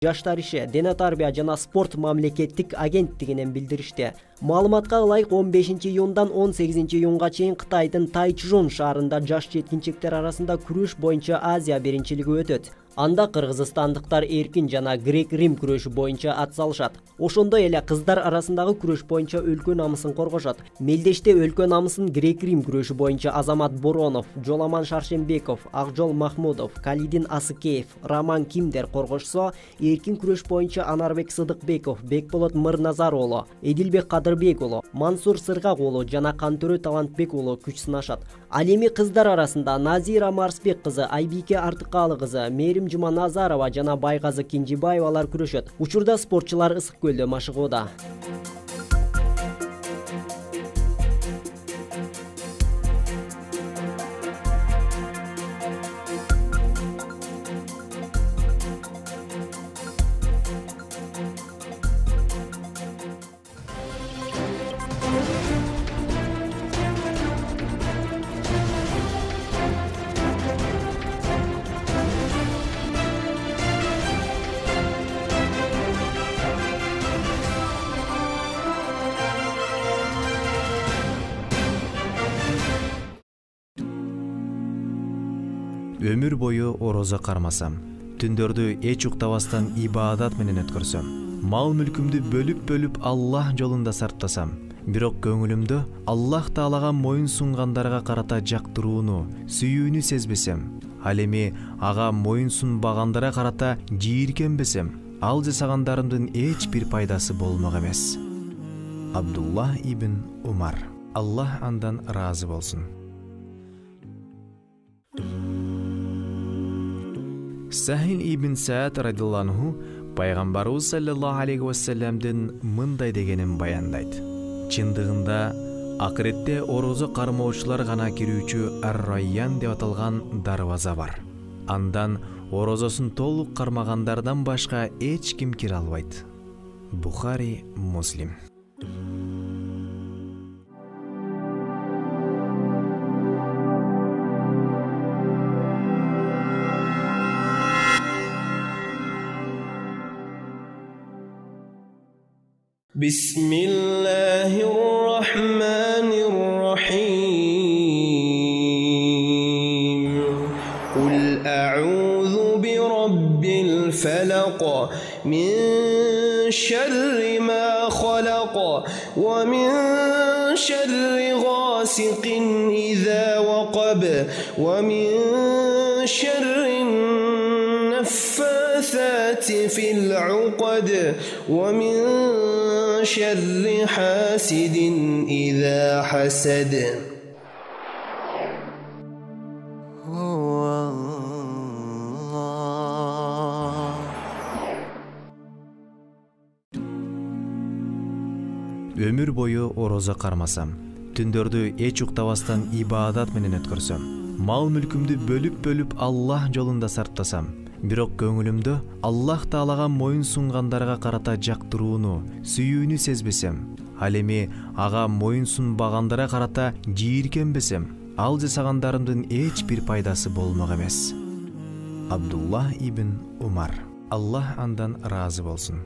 Жаштар иши, дене тарбия жана спорт мамлекеттик агенттигинен билдиришти. Маалыматка ылайык 15-июндан 18-июнга чейин Кытайдын Тайчжун шаарында жаш жеткинчектер арасында күрөш боюнча Азия биринчилиги өтөт. Анда кыргызстандыктар эркин жана грек-рим күрөшү боюнча ат салышат. Ошондой эле кыздар арасындагы күрөш боюнча өлкө намысын коргошот. Мелдеште өлкө намысын грек-рим күрөшү боюнча Азамат Боронов, Жоламан Шаршембеков, Акжол Махмудов, Калидин Асыкеев, Роман Кимдер коргошсо, эркин күрөш боюнча Анарбек Сыдыкбеков, Бекболот Мырназар уулу, Эдилбек Кадырбек уулу, Мансур Сыргак уулу жана Кантөрө Талантбек уулу күч сынашат. Ал эми кыздар арасында Назира Марсбек кызы, Айбике Артыкалы кызы, Мерим Жуманазарова жана Байгазы Кинжибаевалар күрөшөт. Учурда спортчулар Ысык көлдө машыгууда. Өмүр бою орозо кармасам, түндөрдү эч уктабастан ибадат менен өткөрсөм, мал мүлкүмдү бөлүп Аллах жолунда сарптасам, бирок көңүлүмдө Аллах Таалага моюн сунгандарга карата жактырууну, сүйүүнү сезбесем, ал эми ага моюн сунбагандара карата жийиркенбесем, ал жасагандарымдын эч бир пайдасы болмок эмес. Абдуллах ибн Умар, Аллах андан ыраазы болсун. Сахил ибн Саад радилланху пайгамбарыбыз саллаллаху алейхи вассаламдын мындай дегенин баяндайт. Чындыгында акыретте орозо кармоочулар гана кирүүчү Ар-Райян деп аталган дарбаза бар. Андан орозосун толук кармагандардан башка эч ким кире албайт. Бухари, Муслим. بسم الله الرحمن الرحيم قل أعوذ برب الفلق من شر ما خلق ومن شر غاسق إذا وقب ومن شر النفاثات في العقد ومن شر حاسد إذا حسد. Өмүр бою орозо кармасам, түндөрдү эч уктабастан ибадат менен өткөрсөм, мал мүлкүмдү бөлүп Аллах жолунда сарптасам, бирок көңүлүмдө Аллах Таалага моюн сунгандарга карата жактырууну, сүйүүнү сезбесем, ал эми ага моюн сунбагандара карата жийиркенбесем, ал жасагандарымдын эч бир пайдасы болмок эмес. Абдуллах ибн Умар, Аллах андан ыраазы болсун.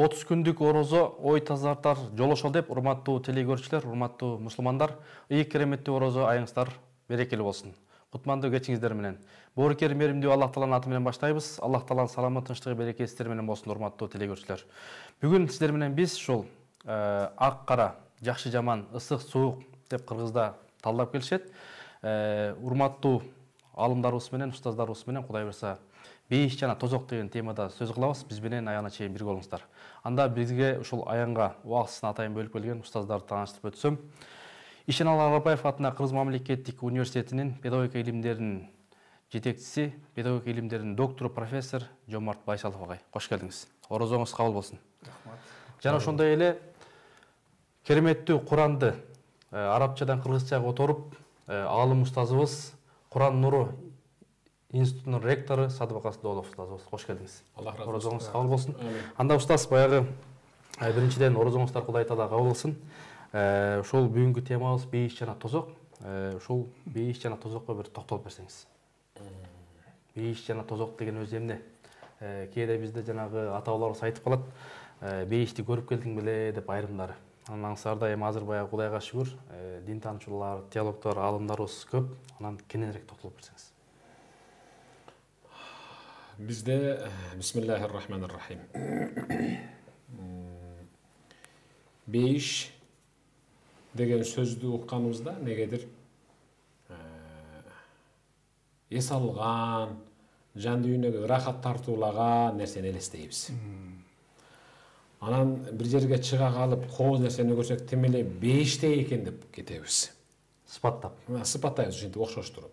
Отуз күндүк орозо ой тазартар жолошо деп, урматтуу телегөрүүчүлөр, урматтуу мусулмандар, ыйык кереметтүү орозо айыңыздар берекелүү болсун. Кутмандуу кечиңиздер менен. Боорукер меримдүү Аллах Тааланын аты менен баштайбыз. Аллах Тааланын саламы, тынчтыгы, берекеси сиздер менен болсун, урматтуу телегөрүүчүлөр. Бүгүн сиздер менен биз ушул ак кара, жакшы жаман, ысык суук деп кыргызда талдап келишет. Урматтуу алымдарыбыз менен, устаздарыбыз менен Кудай буйрса бейиш жана тозок деген темада сөз кылабыз. Биз менен аягына чейин бирге болуңуздар. Анда бизге ушул аянга убактысын атайын бөлүп келген устаздарды тааныштырып өтсөм, Ишенал Арапаев атына Кыргыз мамлекеттик университетинин педагогика илимдеринин жетекчиси, педагогика илимдеринин доктору, профессор Жомарт Байсалов агай. Кош келдиңиз. Орозоңуз кабыл болсун. Рахмат. Жана ошондой эле кереметтүү Куранды арабчадан кыргызчага которуп Алым ұстазыбыз Құран нұры институтунун ректору Садыбака Доолов ұстазыбыз. Қош келдіңіз. Аллах разы Орозоңуз кабыл болсын. Анда ұстаз баягы биринчиден орозоңуздар Кудай таала кабыл болсын. Ошол бүгүнкү темабыз бейиш жана тозок. Ошол бейиш жана тозокко бир токтолуп берсеңиз. Бейиш жана тозок деген өзү эмне? Кээде бизде жанагы ата-бабаларыбыз айтып калат, бейишти көрүп келдиң беле деп айрымдары. Анан аңсарда эми азыр баягы Кудайга шүгүр, дин таанычуулар, теологдор, аалымдарыбыз көп. Анан кененирээк токтолуп берсеңиз. Bizde Bismillahirrahmanirrahim. Бейиш деген сөздү укканыбызда негедир эс алган, жан дүйнөгө ырахат тартуулаган нерсени элестейбиз. Анан бир жерге чыга калып, кооз нерсени көрсөк, темеле бейиште экен деп кетебиз. Сыпаттайбыз ушинтип окшоштуруп.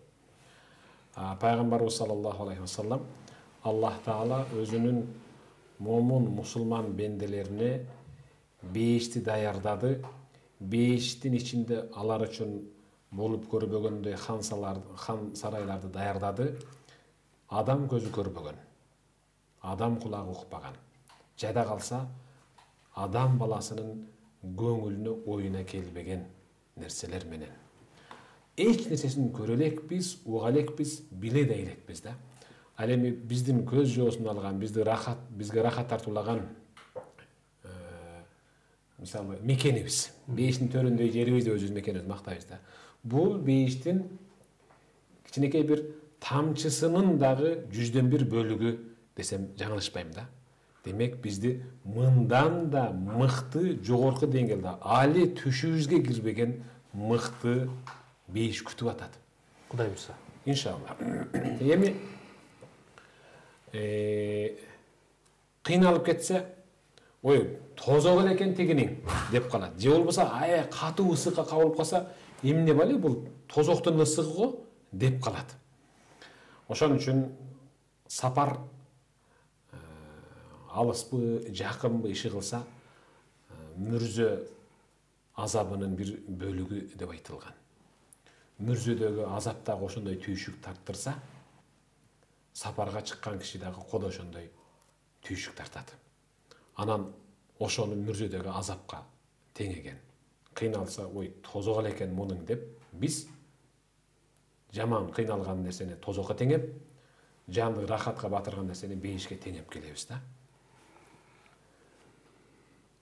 Пайгамбарыбыз саллаллаху алейхи вассалам Аллах Таала өзүнүн момун мусулман бенделерине бейишти даярдады. Бейиштин ичинде алар үчүн болуп көрбөгөндөй хан сарайларды даярдады. Адам көзү көрбөгөн, адам кулагы укпаган. Жада калса, адам баласынын көңүлүнө оюна келбеген нерселер менен. Эч нерсесин көрө элекпиз, уга элекпиз, биле да элекпиз да. Ал эми биздин көз жоосун алган, бизге рахат тартуулаган мисалы мекенибиз. Бейиштин төрүндөй жерибиз деп өзүбүз мекенибиз мактайбыз да. Бул бейиштин кичинекей бир тамчысынын дагы 100ден 1 бөлүгү десем жаңылышпайм да. Демек бизди мындан да мыкты, жогорку деңгээлде али түшүбүзгө кирбеген мыкты бейиш күтүп атат. Кудай буйрса. Иншалла. Эми кыйналып кетсе, ой, тозок экен тигиниң деп калат. Же болбосо катуу ысыкка кабылып калса, эмне бале бул тозоктун ысыгы го деп калат. Ошон үчүн сапар алыспы, жакынбы иши кылса, мүрзө азабынын бир бөлүгү деп айтылган. Мүрзөдөгү азап дагы ошондой түйшүк тарттырса, сапарга чыккан киши дагы кодо ошондой түйшүк тартат. Анан ошону мүрзөдөгү азапка теңеген. Кыйналса, ой, тозок экен мунуң деп, биз жаман кыйналган нерсени тозокко теңеп, жанды рахатка батырган нерсени бейишке теңеп келебиз да.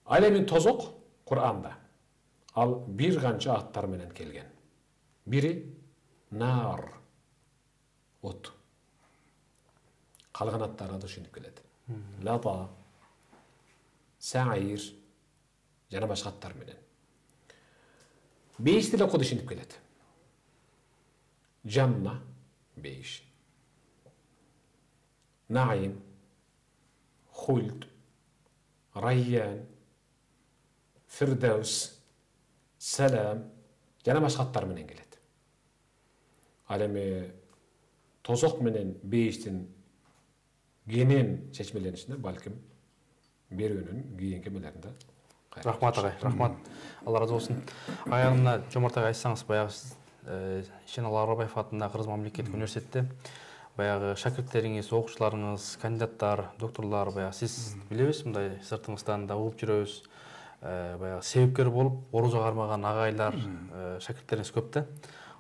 Ал эми тозок Кур'анда ал бир канча аттар менен келген. Бири нар, от. Калган аттары да ушинтип келет. Лаба, саир, жана башка аттар менен. Бейиш деле куд ушинтип келет. Жанна, бейиш. Наим, хульд, райян, фирдаус, салам, жана башка аттар менен келет. Ал эми тозок менен бейиштин кенен чечмеленишине балким берүүнүн кийинки эмелеринде. Рахмат агай, рахмат. Алла разы болсун. Аягында Жомарт агай айтсаңыз, баягы сиз Ишеналы Арабаев атындагы Кыргыз мамлекеттик университетте баягы шакирттериңиз, окуучуларыңыз, кандидаттар, докторлор, баягы сиз билебиз, мындай сыртыңыздан да угуп жүрөбүз. Баягы себепкер болуп, орозо кармаган агайлар, шакирттериңиз көп да.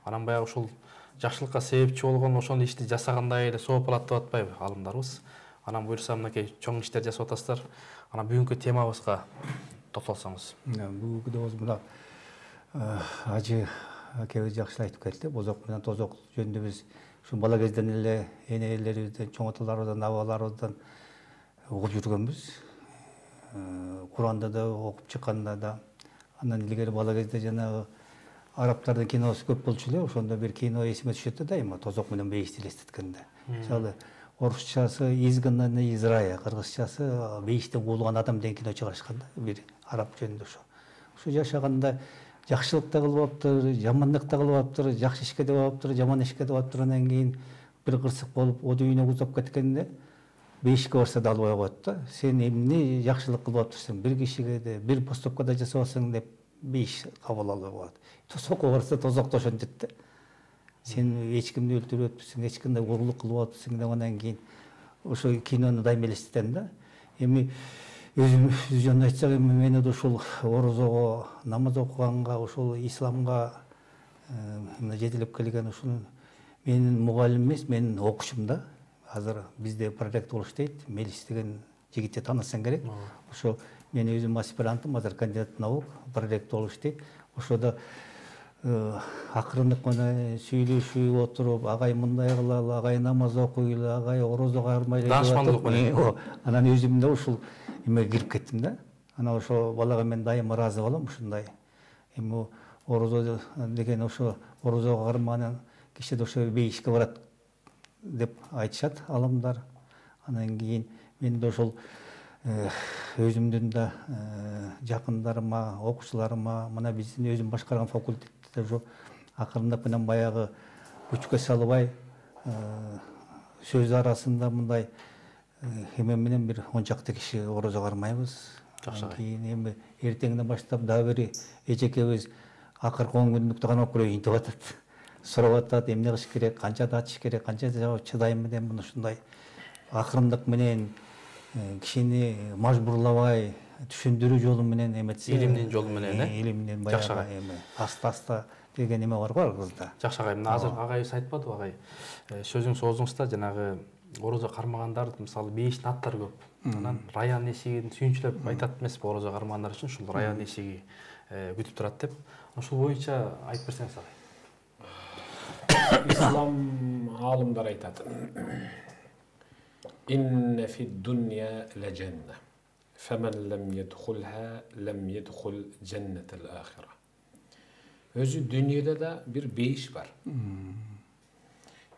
Анан баягы ушул жакшылыкка себепчи болгон ошол ишти жасагандай эле сооп алат деп атпайбы алымдарыбыз. Анан буйрса мынакей чоң иштер жасап атасыздар. Анан бүгүнкү темабызга токтолсоңуз. Бүгүнкү темабыз мына ажы акебиз жакшы айтып кетти. Бозок менен тозок жөнүндө биз ушу бала кезден эле энелерибизден, чоң аталарыбыздан, абаларыбыздан угуп жүргөнбүз. Куранда да окуп чыкканда да. Андан илгери бала кезде жанагы арабтардын киносу көп болчу эле, ошондо бир кино эсиме түшөт да дайыма тозок менен бейишти элестеткенде. Мисалы, орусчасы «Изгнанный из рая», кыргызчасы «Бейиштен куулган адам» деген кино чыгарышкан да, бир араб жөнүндө ошо. Ушу жашаганда жакшылык да кылып аптыр, жамандык да кылып аптыр, жакшы ишке деп аптыр, жаман ишке деп аптыр. Андан кийин бир кырсык болуп, о дүйнөгө узап кеткенде бейишке барса да албай коет да. Сен эмне жакшылык кылып аптырсың, бир кишиге да, бир поступкада жасабасың деп бейиш кабыл албай коет. Тозокко барса тозок да ошентет да. сен эч кимди өлтүрүп атпысың, эч кандай урлук кылып атпысың деп анан кийин ошо кинону дайым элестетем да. Эми өзүм жөн айтсак, эми мени да ушул орозого, намаз окуганга, ушул исламга мына жетелеп келген ушул менин мугалим эмес, менин окушум да. Азыр бизде проректор болуш дейт, Мелис деген жигитти таанысаң керек. Ошо мен өзүм аспирантым, азыр кандидат наук, проректор болуш дейт. Ошодо акырындык менен сүйлөшүп отуруп, агай мындай кылалы, агай намаз окуйлу, агай орозо кармайлы деп атып, анан өзүм да ушул эмеге кирип кеттим да. Анан ошо балага мен дайым ыраазы болом ушундай. Эми орозо деген ошо орозого кармаган киши да ошо бейишке барат деп айтышат аламдар. Анан кийин мен да ошол өзүмдүн да жакындарыма, окуучуларыма, мына биздин өзүм башкарган факультетте уже акырындап менен баягы күчкө салбай сөз арасында мындай эме менен бир 10 чакты киши орозо кармайбыз. Кийин эми эртеңден баштап дагы бир эжекебиз акыркы 10 күндүктү кармап көрөйүн деп атат. Сурап атат, эмне кылыш керек, канча тартыш керек, канча чыдайм деп мына ушундай акырындык менен кишини мажбурлабай түшүндүрүү жолу менен эметсе, илимдин жолу менен, илимдин баягы эми аста-аста деген эме бар го кызда. Жакшы агай, мына азыр агайыбыз айтпадыбы агай? Сөзүң соозуңузда жанагы орозо кармагандар, мисалы бейиштин аттары көп. Анан район эшигин сүйүнчүлөп айтат эмеспи, орозо кармагандар үчүн ушул район эшиги күтүп турат деп. Ошол боюнча айтып берсеңиз агай. Ислам алымдар айтат. Инна фид дунья ла джанна. Фаман лам йадхулха лам йадхул джаннатал ахира. Өзү дүйнөдө да бир бейиш бар.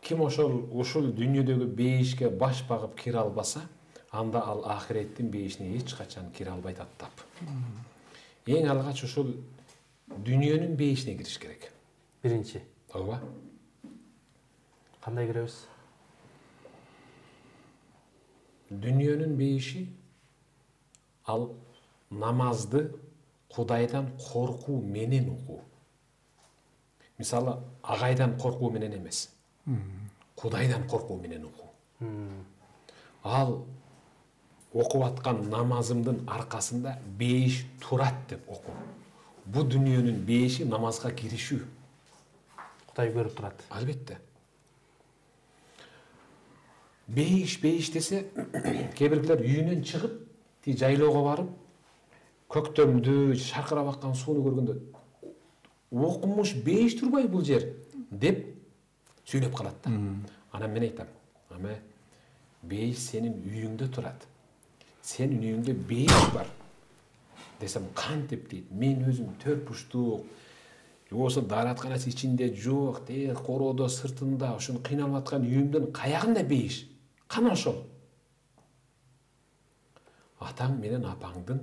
Ким ушул дүйнөдөгү бейишке баш багып кире албаса, анда ал ахиреттин бейишине эч качан кире албайт аттап. Эң алгач ушул дүйнөнүн бейишине кириш керек. Биринчи. Ооба. Кандай киребиз? Дүйнөнүн бейиши ал намазды Кудайдан коркуу менен окуу. Мисалы, агайдан коркуу менен эмес. Кудайдан коркуу менен окуу. Ал окуп аткан намазымдын аркасында бейиш турат деп окуу. Бу дүйнөнүн бейиши намазга киришүү. Кудай көрүп турат. Албетте. Бейиш десе, кебиргилер үйүнөн чыгып, жайлоого барып, көктөмдү, шаркырап аккан сууну көргөндө, окумуш бейиш турбай бул жер деп сүйлөп калат да. Анан мен айтам, ама бейиш сенин үйүңдө турат. Сенин үйүңдө бейиш бар. Десем, кантип дейт. Мен өзүм 4 бурчтук, болбосо дааратканасы ичинде жок, короодо сыртында, ушун кыйналып аткан үйүмдүн каягында бейиш. Кана ошол. Атаң менен апаңдын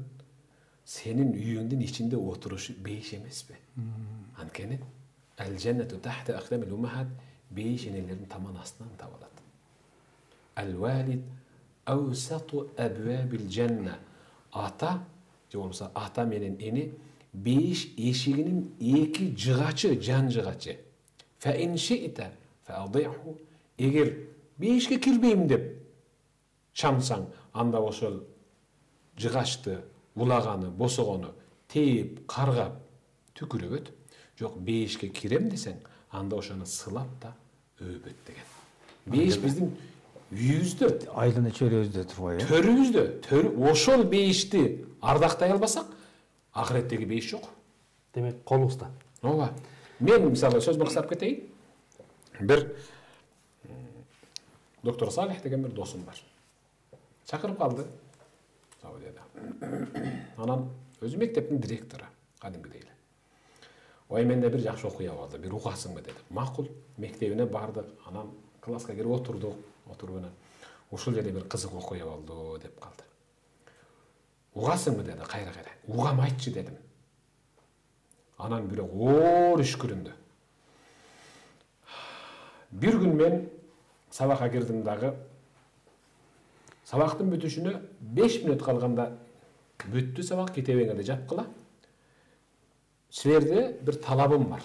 сенин үйүңдүн ичинде отурушу бейиш эмеспи? Анткени ал-джаннату тахта aqdamil ummahat, бейиш энелердин таман астынан табылат. Ал-валид awsatu abwabil janna. Ата, же болбосо ата менен эне бейиш эшигинин эки жыгачы, жан жыгачы. Fa in shi'ta fa'adhihu. Эгер бейишке кирбейм деп чамсаң, анда ошол жыгачты, улаганы, босогону тээп, каргап, түкүрөбөт. Жок, бейишке кирем десең, анда ошону сылап да өбөт деген. Бейиш биздин үйүбүздө, Айлана чөрөбүздө турбай, төрүбүздө, ошол бейишти ардактай албасак, ахиреттеги бейиш жок. Демек, колубузда. Ооба. Мен мисалы сөз кыскартып кетейин. Бир доктор Салих деген бир досум бар. Чакырып калды Саудияда. Анан өзү мектептин директору, кадимгидей эле. Ой, менде бир жакшы окуя болду, бир угасыңбы деди. Макул, мектебине бардык, анан класска кирип отурдук, отуруп ушул жерде бир кызык окуя болду деп калды. Угасыңбы деди, кайра. Угам, айтчы дедим. Анан бирок оор үшкүрүндү. Бир күн мен сабакка кирдим дагы. Сабактын бүтүшүнө 5 мүнөт калганда бүттү сабак, кетебеңерди жапкыла. Силерде бир талабым бар.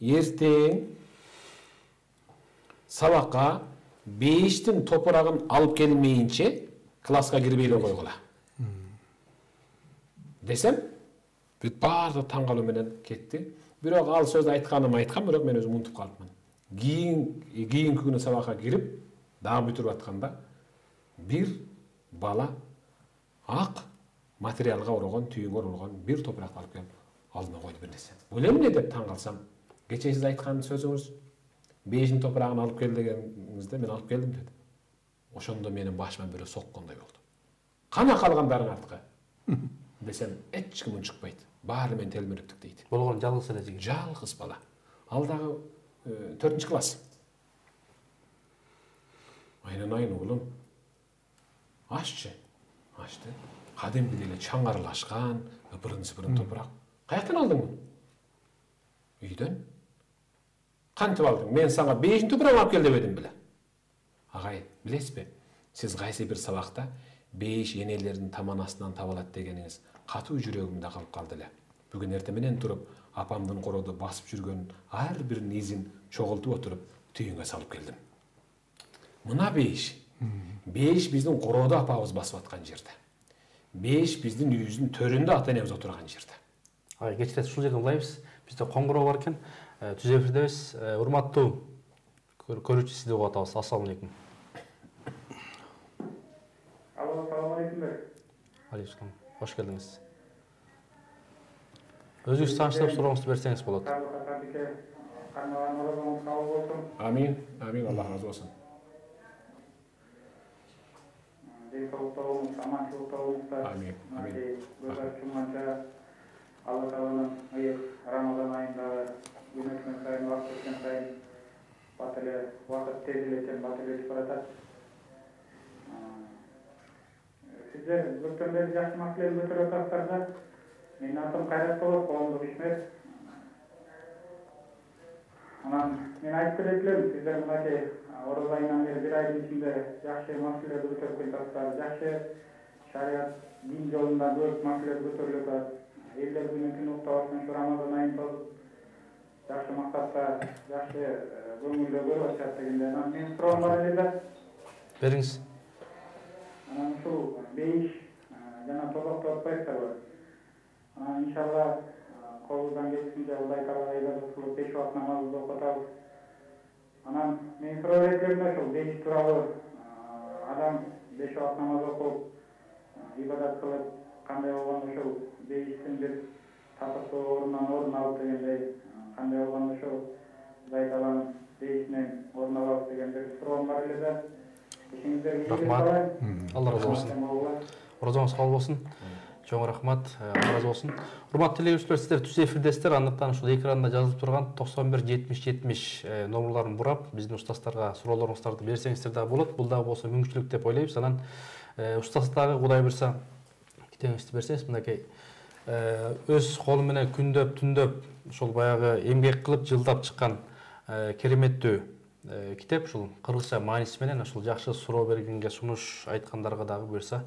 Эртең сабакка бейиштин топурагын алып келмейинче класска кирбей эле койгула десем, бүт баардыгы таң калуу менен кетти. Бирок ал сөздү айткан, бирок мен өзүм унутуп калыпмын. Кийинки күнү сабакка кирип, дагы бүтүрүп атканда бир бала ак материалга уралган, түйүнгө уралган бир топуракты алып келип алдыма койду бир нерсе. Бул эмне деп таң калсам, кечээ сиз айткан сөзүңүз бейиштин топурагын алып кел дегениңизде мен алып келдим деди. Ошондо менин башыма бирөө соккондой болду. Кана калгандарың артка десем, эч ким унчукпайт. Баары мен телмириптик дейт. Болгон жалгыз эле жигит. Жалгыз бала. Ал дагы 4-класс. Айнан уулум. Ашчы. Ашты. Кадимки эле чаңгарлашкан, ыбырын-сыпырын топурак. Каяктан алдың муну? Үйдөн. Кантип алдың? Мен сага 5 топурак алып кел деп едим беле. Агай, билесизби? Сиз кайсы бир сабакта 5 энелердин таман астынан табылат дегениңиз катуу жүрөгүмдө калып калды эле. Бүгүн эртең менен туруп, апамдын короодо басып жүргөн ар бир изин чогултуп отуруп, түйүнгө салып келдим. Мына 5. 5 биздин короодо апабыз басып аткан жерде. 5 биздин үйүбүздүн төрүндө ата-энебиз отурган жерде. Ай, кечирет, ушул жерден улайбыз. Бизде коңгуроо бар экен. Түз эфирдебиз. Урматтуу көрүүчү, сизди угуп атабыз. Ассаламу алейкум. Алло, салам алейкум. Алейкум. Хош келдиңиз. Өзүңүз тааныштырып сурооңузду берсеңиз болот. Амин. Амин, Аллах разы болсун. Амин. Амин. Алла Тааланын ыйык Рамазан айында күн өткөн сайын, убакыт өткөн сайын бат эле убакыт тез эле өтүп баратат. Сиздер көптөн жакшы маселени көтөрүп атасыздар да. Менин атым Кайрат болот, коомдук ишмер. Анан мен айтып берет элем, сиздер мынакей Оруз айынан бери бир айдын ичинде жакшы маселелерди көтөрүп келатсыздар. Жакшы шарият, дин жолунда көп маселелер көтөрүлүп атат. Элдер күнү уктабастан ушу Рамазан айын тосуп, жакшы максатта, жакшы көңүлдө көрүп атышат дегенде, мен суроом бар эле да. Бериңиз. Анан ушул бейиш жана тозокту атпайсыздарбы? Иншалла колубуздан келишинче Кудай Таалага ибадат кылып 5 убакыт намазыбызды окуп атабыз. Анан мен суроо берем да, ушул бейиш тууралуу адам 5 убакыт намаз окуп, ибадат кылып, кандай болгондо ушул бейиштин бир татыктуу орун алып дегендей, кандай болгондо ушул Кудай Тааланын бейишинен орун алабыз дегендей суроом бар эле да. Рахмат. Алла разы болсун. Оразаңыз кабыл болсун. Чоң рахмат. Алла разы болсун. Урматтуу телегөрүүчүлөр, сиздер түз эфирдесиздер. Андыктан ушул экранда жазылып турган 91 70 70 номерларын бурап, биздин устаздарга суроолоруңуздарды берсеңиздер дагы болот. Бул дагы болсо мүмкүнчүлүк деп ойлойбуз. Анан устаз дагы Кудай буйрса китебиңизди берсеңиз, мынакей өз колу менен күндөп, түндөп ушул баягы эмгек кылып жылдап чыккан кереметтүү китеп, ушул кыргызча мааниси менен ушул жакшы суроо бергенге сунуш айткандарга дагы буйрса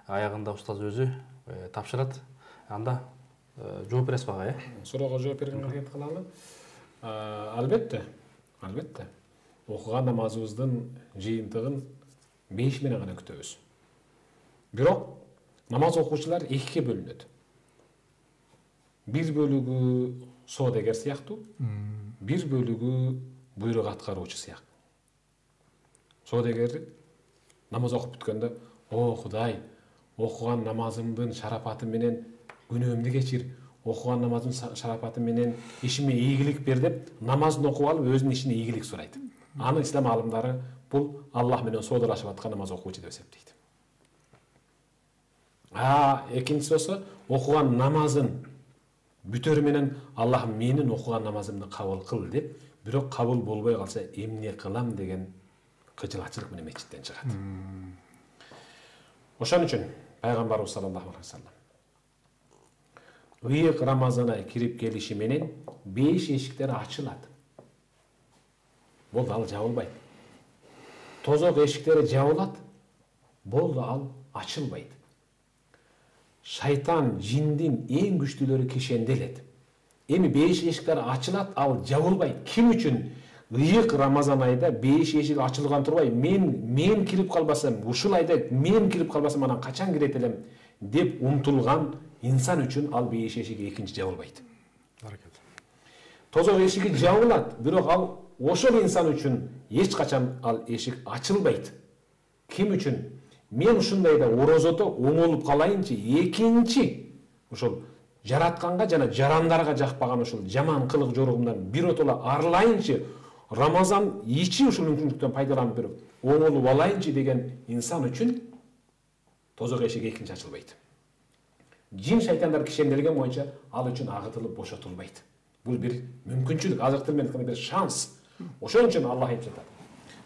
аягында устаз өзү тапшырат. Анда жооп бересиз бага, Суроого жооп берген аракет кылалы. Албетте. Окуган намазыбыздын жыйынтыгын 5 менен гана күтөбүз. Бирок намаз окуучулар экиге бөлүнөт. Бир бөлүгү соодагер сыяктуу, бир бөлүгү буйрук аткаруучу сыяктуу. Соодагер намаз окуп бүткөндө, "О Кудай, окуган намазымдын шарапаты менен күнөөмдү кечир, окуган намазымдын шарапаты менен ишиме ийгилик бер" деп намазын окуп алып өзүнүн ишине ийгилик сурайт. Аны ислам алымдары бул Аллах менен соодалашып аткан намаз окуучу деп эсептейт. Экинчиси болсо окуган намазын бүтөрү менен Аллах менин окуган намазымды кабыл кыл деп, бирок кабыл болбой калса эмне кылам деген кыжылачылык менен мечиттен чыгат. Ошон үчүн пайгамбарыбыз саллаллаху алейхи ва саллям ыйык Рамазан ай кирип келиши менен 5 эшиктер ачылат. Болду, ал жабылбайт. Тозок эшиктери жабылат. Болду, ал ачылбайт. Шайтан, жиндин эң күчтүүлөрү кишенделет. Эми 5 эшиктер ачылат, ал жабылбайт. Ким үчүн? ыйык Рамазан айда 5 эшик ачылган турбай, мен кирип калбасам, ушул айда мен кирип калбасам анан качан кирет элем деп умтулган инсан үчүн ал 5 эшиги экинчи жабылбайт. Тозок эшиги жабылат, бирок ал ошол инсан үчүн эч качан ал эшик ачылбайт. Ким үчүн? Мен ушундайда орозодо оңолуп калайынчы, экинчи ошол жаратканга жана жарандарга жакпаган ошол жаман кылык жоругумдан биротола арылайынчы, Рамазан ичи ушул мүмкүнчүлүктөн пайдаланып берип, оңолуп алайынчы деген инсан үчүн тозок эшиги экинчи ачылбайт. Жин шайтандар кишенделген боюнча ал үчүн агытылып бошотулбайт. Бул бир мүмкүнчүлүк, азыр тил менен бир шанс. Ошон үчүн Аллах айтып жатат.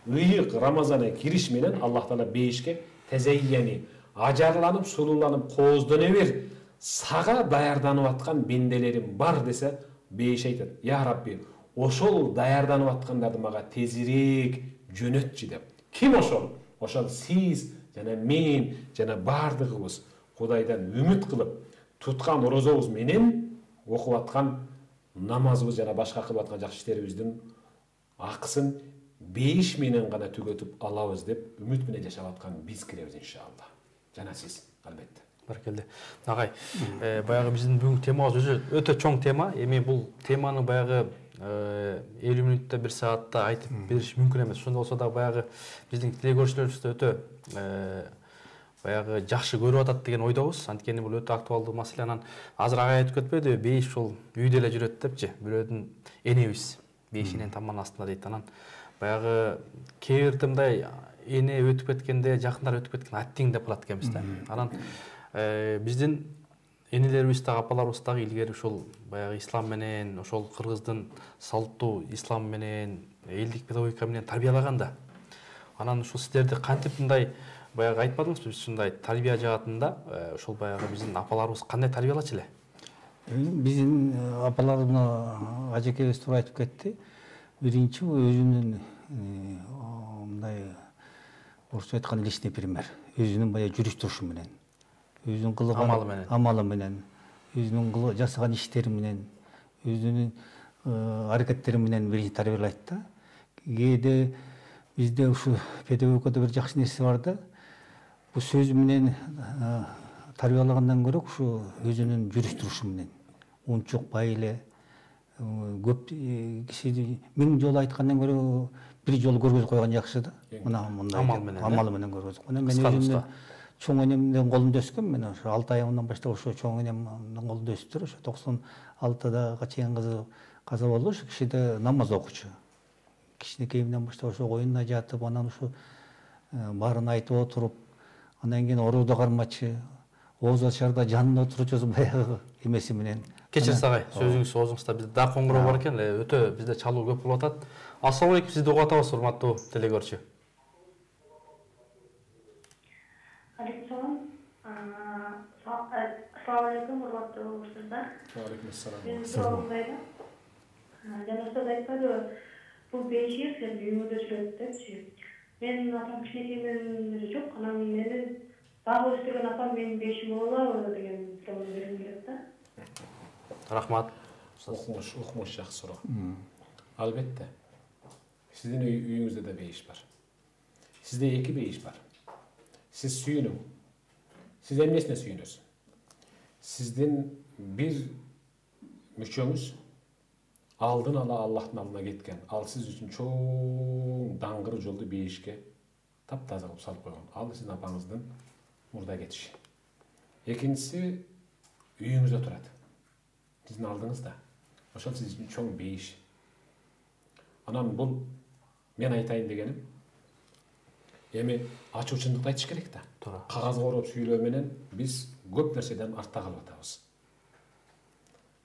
Ыйык Рамазана кириш менен Аллах Таала бейишке тезейяни, ажарланып, сулууланып, кооздоно бер. Сага даярданып аткан бенделерим бар десе, бейиш айтат. Я Рабби, ошол даярданып аткандарды мага тезирээк жөнөтчү деп. Ким ошол? Ошол сиз жана мен жана бардыгыбыз Кудайдан үмүт кылып, туткан орозобуз менен окуп аткан намазыбыз жана башка кылып аткан жакшы иштерибиздин акысын бейиш менен гана түгөтүп алабыз деп үмүт менен жашап аткан биз киребиз иншалла. Жана сиз албетте. Баркелде. Агай, баягы биздин бүгүнкү темабыз өтө чоң тема. Эми бул теманы баягы 50 мүнөттө 1 саатта айтып бериш мүмкүн эмес. Ошондой болсо да баягы биздин телегөрүүчүлөрүбүз да өтө баягы жакшы көрүп атат деген ойдобуз. Анткени бул өтө актуалдуу маселе. Анан азыр агай айтып кетпеди, бейиш ушул үйдө эле жүрөт депчи. Бирөөдүн энебиз бейишинен таман астында дейт. Анан баягы кээ бирде мындай эне өтүп кеткенде, жакындар өтүп кеткен аттиң деп калат экенбиз да. Анан биздин энелерибиз дагы, апаларыбыз дагы илгери ушул баягы ислам менен, ошол кыргыздын салттуу ислам менен, элдик педагогика менен тарбиялаган да. Анан ушул сиздерди кантип мындай баягы айтпадыңызбы, биз ушундай тарбия жаатында ошол баягы биздин апаларыбыз кандай тарбиялачу эле? Биздин апаларыбыз ажекебиз туура айтып кетти. Биринчи өзүнүн мындай орусча айтканда личный пример, өзүнүн баягы жүрүш турушу менен, өзүнүн кылган амалы менен, өзүнүн жасаган иштери менен, өзүнүн аракеттери менен биринчи тарбиялайт да. Кээде бизде ушу педагогикада бир жакшы нерсе бар да. Бул сөз менен тарбиялагандан көрө ушу өзүнүн жүрүш турушу менен унчукпай эле көп киши 1000 жолу айткандан көрө бир жолу көргөзүп койгон жакшы да. Мына мындай амалы менен көргөзүп. Мен өзүмдүн чоң энемдин колунда өскөм. Мен ошо 6 айымдан баштап ошо чоң энемдин колунда өстүр. Ошо 96-дага чейин кызы каза болду. Ошо киши да намаз окуучу. Кичинекейимден баштап ошо оюнуна жатып, анан ошо баарын айтып отуруп, анан кийин ороодо кармачы, ооз ачарда жанында отурчусу баягы эмеси менен. Кечириңиз агай, сөзүңүз оозуңузда бизде да коңгуроо бар экен, өтө бизде чалуу көп болуп атат. Ассалам алейкум, сизди угуп атабыз, урматтуу телегөрүүчү. Алейкум салам, урматтуу угушчулар. Алейкум ассалам. Мен суроомдайда. Жана сиз айтпадыбы, бул бейиш сен үйүңдө жүрөт депчи. Менин атам кичинекейимден эле жок, анан менин дагы өстүргөн апам менин бейишим болобу деген суроону бергим келет да. Рахмат. Укмуш жакшы суроо. Албетте. Сиздин үйүңүздө да бейиш бар. Сизде 2 бейиш бар. Сиз сүйүнүң. Сиз эмнесине сүйүнөсүз? Сиздин бир мүчөңүз алдын ала Аллахтын алдына кеткен. Ал сиз үчүн чоң даңгыр жолду бейишке таптаза кылып салып койгон. Ал сиздин апаңыздын мурда кетиши. Экинчиси үйүңүздө турат. Сиздин алдыңызда. Ошол сиз үчүн чоң бейиш. Анан бул мен айтайын дегеним, эми ачуучундукты айтыш керек да. Кагазга ороп сүйлөө менен биз көп нерседен артта калып атабыз.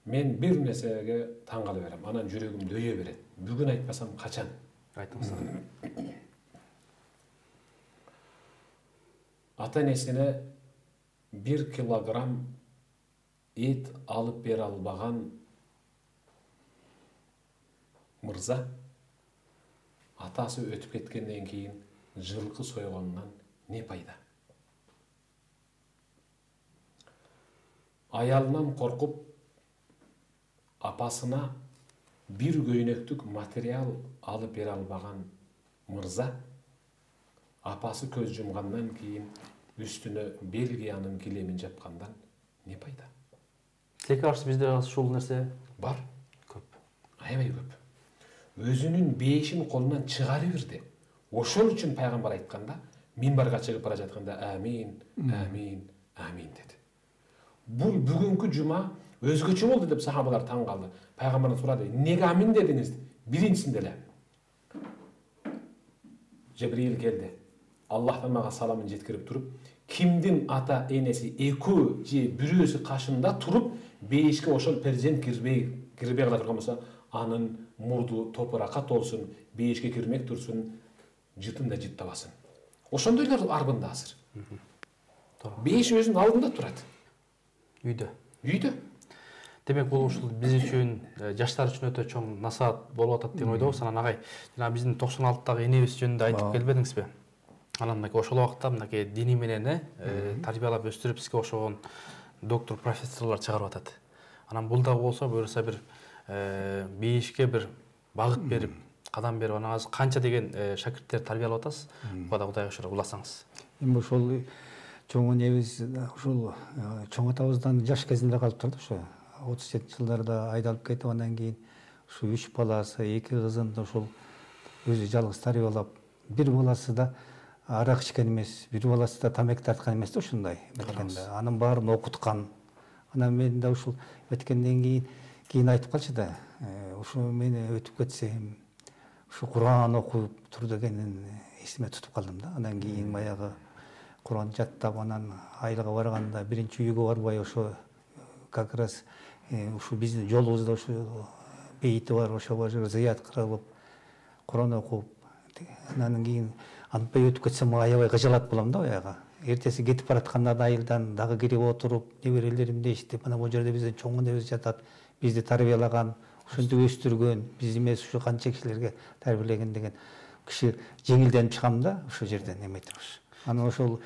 Мен бир нерсеге таң кала берем, анан жүрөгүм дөйө берет. Бүгүн айтпасам качан? Айтыңыз. Ата-энесине 1 килограмм эт алып бере албаган мырза атасы өтүп кеткенден кийин жылкы сойгонунан не пайда? Аялынан коркуп апасына бир көйнөктүк материал алып бере албаган мырза апасы көз жумгандан кийин үстүнө Бельгиянын килемин жапкандан не пайда? Тилекке каршы бизде ушул нерсе бар, көп. аябай көп. Өзүнүн бейишин колунан чыгары бирди. Ошол үчүн пайгамбар айтканда, минбарга чыгып бара жатканда амин, амин, амин деди. Бул бүгүнкү жума өзгөчө болду деп сахабалар таң калды. Пайгамбардан сурады, "Неге амин дедиңиз?" Биринчисинде эле Жебрил келди. Аллахтан мага саламын жеткирип туруп, кимдин ата энеси экөө же бирөөсү кашында туруп, бейишке ошол перзент кирбей кала турган болсо, анын мурду топуракка толсун, бейишке кирмек турсун, жытын да жыттабасын. Ошондойлор арбында азыр. Бейиш өзүнүн алдында турат. Үйдө. Демек бул ушул биз үчүн, жаштар үчүн өтө чоң насаат болуп атат деген ойдобуз. Анан агай, жана биздин 96-дагы энебиз жөнүндө айтып келбедиңизби? Анан ошол убакта мынакей дини менен тарбиялап өстүрүп бизге ошогон доктор, профессорлор чыгарып атат. Анан бул да болсо буюрса бир бейишке бир багыт берип, кадам берип, анан азыр канча деген шакирттер тарбиялап атасыз? Кудайга ошол уласаңыз. Эми ошол чоң энебиз ушул чоң атабыздан жаш кезинде калып турду, ошо 37-жылдарда айдалып кетип, андан кийин ушу 3 баласы, 2 кызын ошол өзү жалгыз тарбиялап, бир баласы да арак ичкен эмес, бир баласы да тамеки тарткан эмес да, ушундай эметкенде. Анын баарын окуткан. Анан мен да ушул өткөндөн кийин айтып калчу да, ушу мени өтүп кетсем, ушу Кур'ан окуп тур дегенин эсиме тутуп калдым да. Андан кийин баягы Кур'ан жаттап, анан айылга барганда биринчи үйгө барбай ошо как раз ушу биздин жолубузда ушу бейити бар, ошого зыят кылып, Кур'ан окуп, анан кийин антпай өтүп кетсем аябай кыжалат болом да баягы. Эртеси кетип баратканда айылдан дагы кирип отуруп, неберелеримди эшитип, мына бул жерде биздин чоң энебиз жатат, бизди тарбиялаган, ушинтип өстүргөн, биз эмес ушу канча кишилерге тарбиялеген деген киши жеңилденип чыгам да ошол жерден эметип. Анан ошол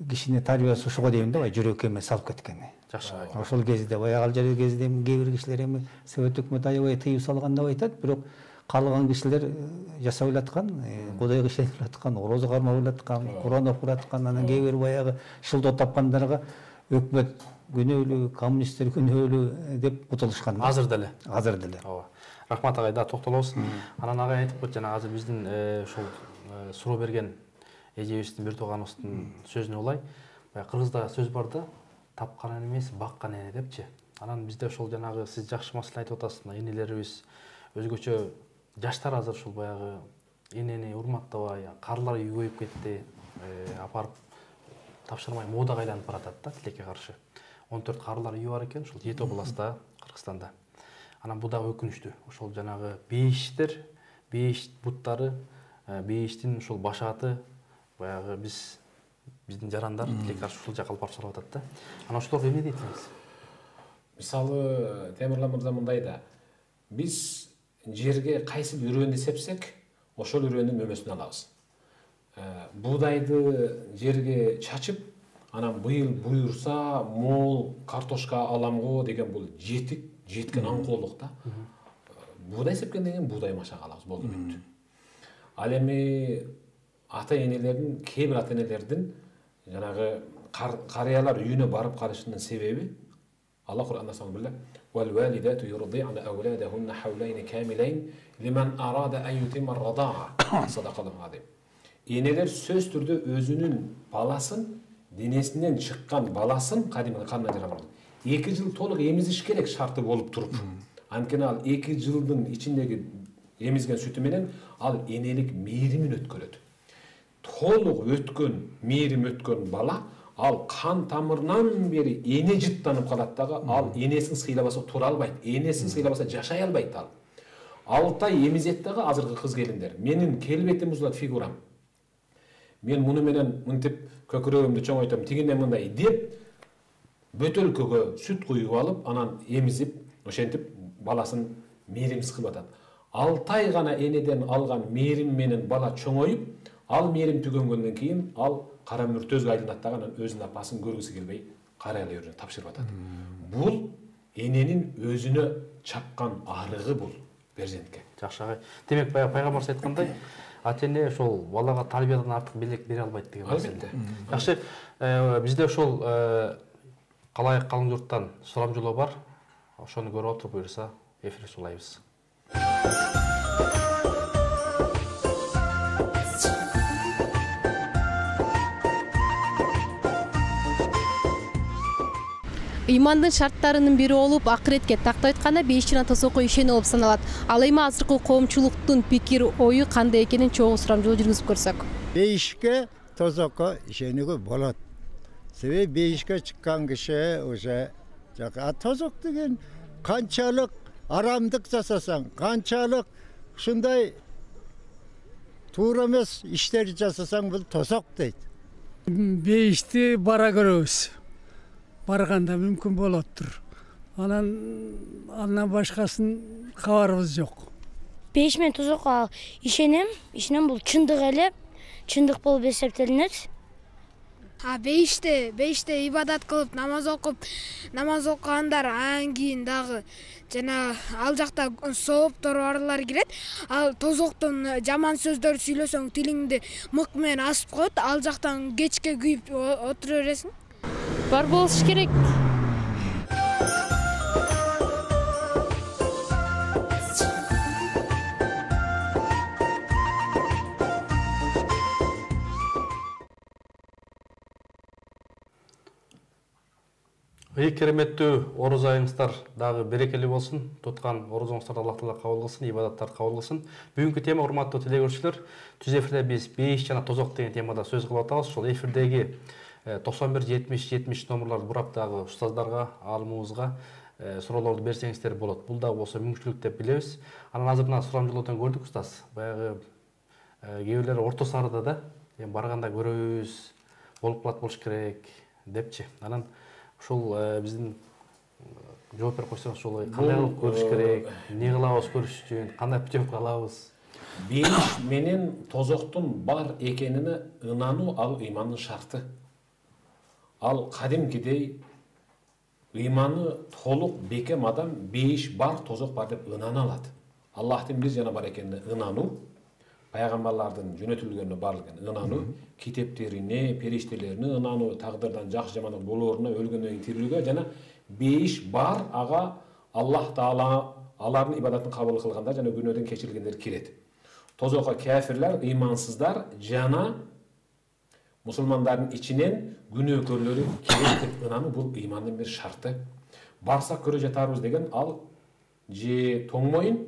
кишинин тарбиясы ошого дейм да, жүрөккө эме салып кеткен. Жакшы. Ошол кезде баягы ал жерде кезде кээ бир кишилер эми Совет өкмөтү аябай тыюу салган деп айтат, бирок калган кишилер жашап элаткан, Кудайга ишенип элаткан, орозо кармап элаткан, Кур'ан окуп элаткан, анан кээ бир баягы шылдоо тапкандарга өкмөт күнөөлүү, коммунисттер күнөөлүү деп кутулушкан. Азыр деле. Ооба. Рахмат агай, да токтолобуз. Анан агай айтып койду, жана азыр биздин ушул суроо берген эжебиздин бир тууганыбыздын сөзүнө улай, баягы кыргызда сөз бар да, тапкан эмес, баккан эне депчи. Анан бизде ошол жанагы сиз жакшы маселе айтып атасыз, энелерибиз өзгөчө жаштар азыр ушул баягы энени урматтабай, карлар үйгөйүп кетти, апарып тапшырмай модага айланып баратат да, тилекке каршы. 14 карлар үйү бар экен, ушул Жете областта, Кыргызстанда. Анан бул дагы өкүнүчтүү. Ошол жанагы бейиштер, бейиш буттары, бейиштин ушул башааты баягы биздин жарандар тилекке каршы ушул жака алып барып салып атат да. Анан ошолорго эмне дейсиз? Мисалы, Темирлан мырза мындай да, биз жерге кайсы бир үрөндү сепсек, ошол үрөндүн мөмөсүн алабыз. Буудайды жерге чачып, анан быйыл буюрса мол картошка алам го деген бул жеткен аңкоолук да. Буудай сепкенден кийин буудай машак алабыз, болду бүттү. Ал эми ата-энелердин, кээ бир ата-энелердин жанагы карыялар үйүнө барып калышынын себеби Allah Kur'an'da sana billah وَالْوَالِدَاتُ يُرْضِعْنَ أَوْلَادَهُنَّ حَوْلَيْنِ كَامِلَيْنِ لِمَنْ أَرَادَ أَنْ يُتِمَّ الرَّضَاعَ Sadaqallahu azim. Eneler söz türde özünün balasın, denesinden çıkkan balasın kadimini kanına cıramalı. 2 yıl toluk emiziş gerek şartı bolup turup. Ankine al 2 yılın içindeki emizgen sütümenen al enelik meyrimin ötkölödü. Toluk ötkön, meyrim ötkön bala al kan tamırından beri ene jıttanıp kalat dağı, al enesin sıylabasa tura albaydı, enesin sıylabasa jaşay albaydı al. 6 ay emizet dağı azırgı kız gelinler. Menin kelbetim uzulat figuram. Men munu menen mıntip kökürögümdü çoğoytam, tigинден мындай деп, bötölkөгө süt kuyup alıp, anan emizip, oşentip balasın meyrimsiz kılıp atat. 6 ay gana eneden algan meyrim menen bala çoğoyup, al meyrim tügөнгөндөн кийин, al kara mürtözgü aydınat dağı, anan özün apasın görgüsü gelbey, karayala yörünü tapşırıp atat. Bul, enenin özünü çapkan arığı bul. перзентке. Жакшы агай. Демек баягы пайгамбарыбыз айткандай, ата-эне ошол балага тарбиядан артык белек бере албайт деген Албетте. Жакшы, бизде ошол калайык калың журттан сурам жолоо бар. Ошону көрүп отуруп буйрса, эфир сулайбыз. Ыймандын шарттарынын бири болуп, акыретке такты айтканда 5 жана тозокко ишенүү болуп саналат. Ал эми азыркы коомчулуктун пикир ою кандай экенин чогуу сурамжылоо жүргүзүп көрсөк. 5 тозокко ишенүүгө болот. Себеби 5 чыккан киши уже тозок деген канчалык арамдык жасасаң, канчалык ушундай туура эмес иштерди жасасаң, бул тозок дейт. 5 бара көрөбүз. Барганда мүмкүн болоптур. Андан башкасын кабарыбыз жок. 5 мен тозокко ишенем бул чындык эле, чындык болуп эсептелинет. 5-те ибадат кылып, намаз окугандар анан кийин дагы жана ал жакта сооптор барлар кирет. Ал тозоктон жаман сөздөр сүйлөсөң, тилиңди мык менен асып коет, ал жактан кечке күйүп отура бересиң. Бар болуш керек. Кереметтүү ороз айыңыздар дагы берекелүү болсун. Туткан орозуңуздар Аллах Таала кабыл кылсын, ибадаттарды кабыл кылсын. Бүгүнкү тема, урматтуу телегөрүүчүлөр, түз эфирде биз 5 жана тозок деген темада сөз кылып атабыз. Ошол эфирдеги 91-70-70 номерларды бурап дагы устаздарга, алымыбызга суроолорду берсеңиздер болот. Бул дагы болсо мүмкүнчүлүк деп билебиз. Анан азыр мына сурамжылоодон көрдүк устаз. Баягы кээ бирлер орто сарыда да, барганда көрөбүз, болуп калат болуш керек депчи. Анан ушул биздин жооп берип койсоңуз, ушул кандай кылып көрүш керек, эмне кылабыз көрүш үчүн, кандай путевка алабыз? 5 менен тозоктун бар экенине ынануу ал ыймандын шарты. Ал кадимкидей ыйманы толук бекем адам 5 бар тозок бар деп ынана алат. Аллахтын бир жана бар экенине ынануу, пайгамбарлардын жөнөтүлгөнүнө барлыгына ынануу, китептерине, периштелерине ынануу, тагдырдан жакшы жамандык болооруна, өлгөндөн кийин тирилүүгө жана 5 бар ага Аллах Таала алардын ибадатын кабыл кылгандар жана күнөөдөн кечирилгендер кирет. Тозокко кафирлер, ыймансыздар жана мусулмандардын ичинен күнөөкөрлөрү кирет деп ынануу, бул ыймандын бир шарты. Барсак көрө жатарбыз деген ал же тоңмойын,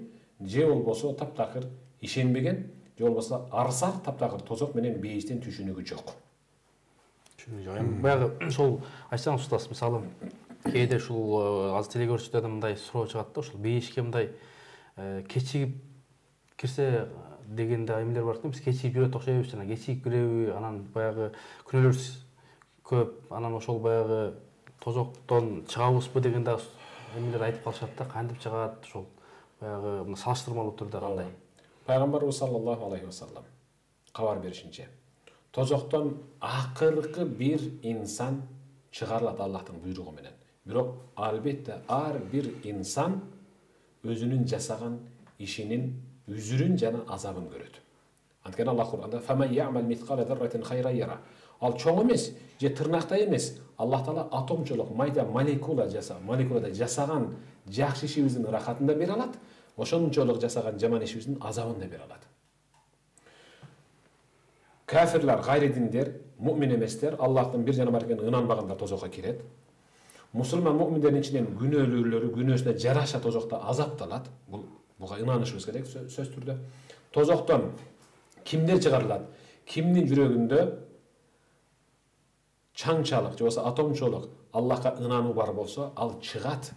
же болбосо таптакыр ишенбеген, же болбосо арсар таптакыр тозок менен 5тен түшүнүгү жок. Баягы ошол айтсаңыз устаз, мисалы кээде ушул азыр телегөрүүчүлөрдөн мындай суроо чыгат да, ушул 5ке мындай кечигип кирсе дегенде эмелер бар да, биз кечигип жүрөт окшойбуз, жана кечигип киреби, анан баягы күнөөлөр көп, анан ошол баягы тозоктон чыгабызбы дегенде эмелер айтып калышат да, кантип чыгат, ошол баягы салыштырмалуу түрдө кандай? Пайгамбарыбыз саллаллаху алейхи вассалам кабар беришинче, тозоктон акыркы бир инсан чыгарылат Аллахтын буйругу менен. Бирок албетте ар бир инсан өзүнүн жасаган ишинин үзүрүн жана азабын көрөт. Анткени Аллах Кур'анда "Фаман я'мал мисқала зарратин хайран яра". Ал чоң эмес, же тырнактай эмес, Аллах Таала атомчолук майда молекулада жасаган жакшы ишибиздин ырахатын да бере алат, ошончолук жасаган жаман ишибиздин азабын да бере алат. Кафирлер, гайридиндер, муъмин эместер, Аллахтын бир жана бар экенине ынанбагандар тозокко кирет. Мусулман муъминдердин ичинен күнөөлүүлөрү күнөөсүнө жараша тозокто азапталат. Буга ынанышыбыз керек сөз түрдө. Тозоктон кимдер чыгарылат? Кимдин жүрөгүндө чаңчалык же болбосо атомчолук Аллахка ынануу бар болсо, ал чыгат.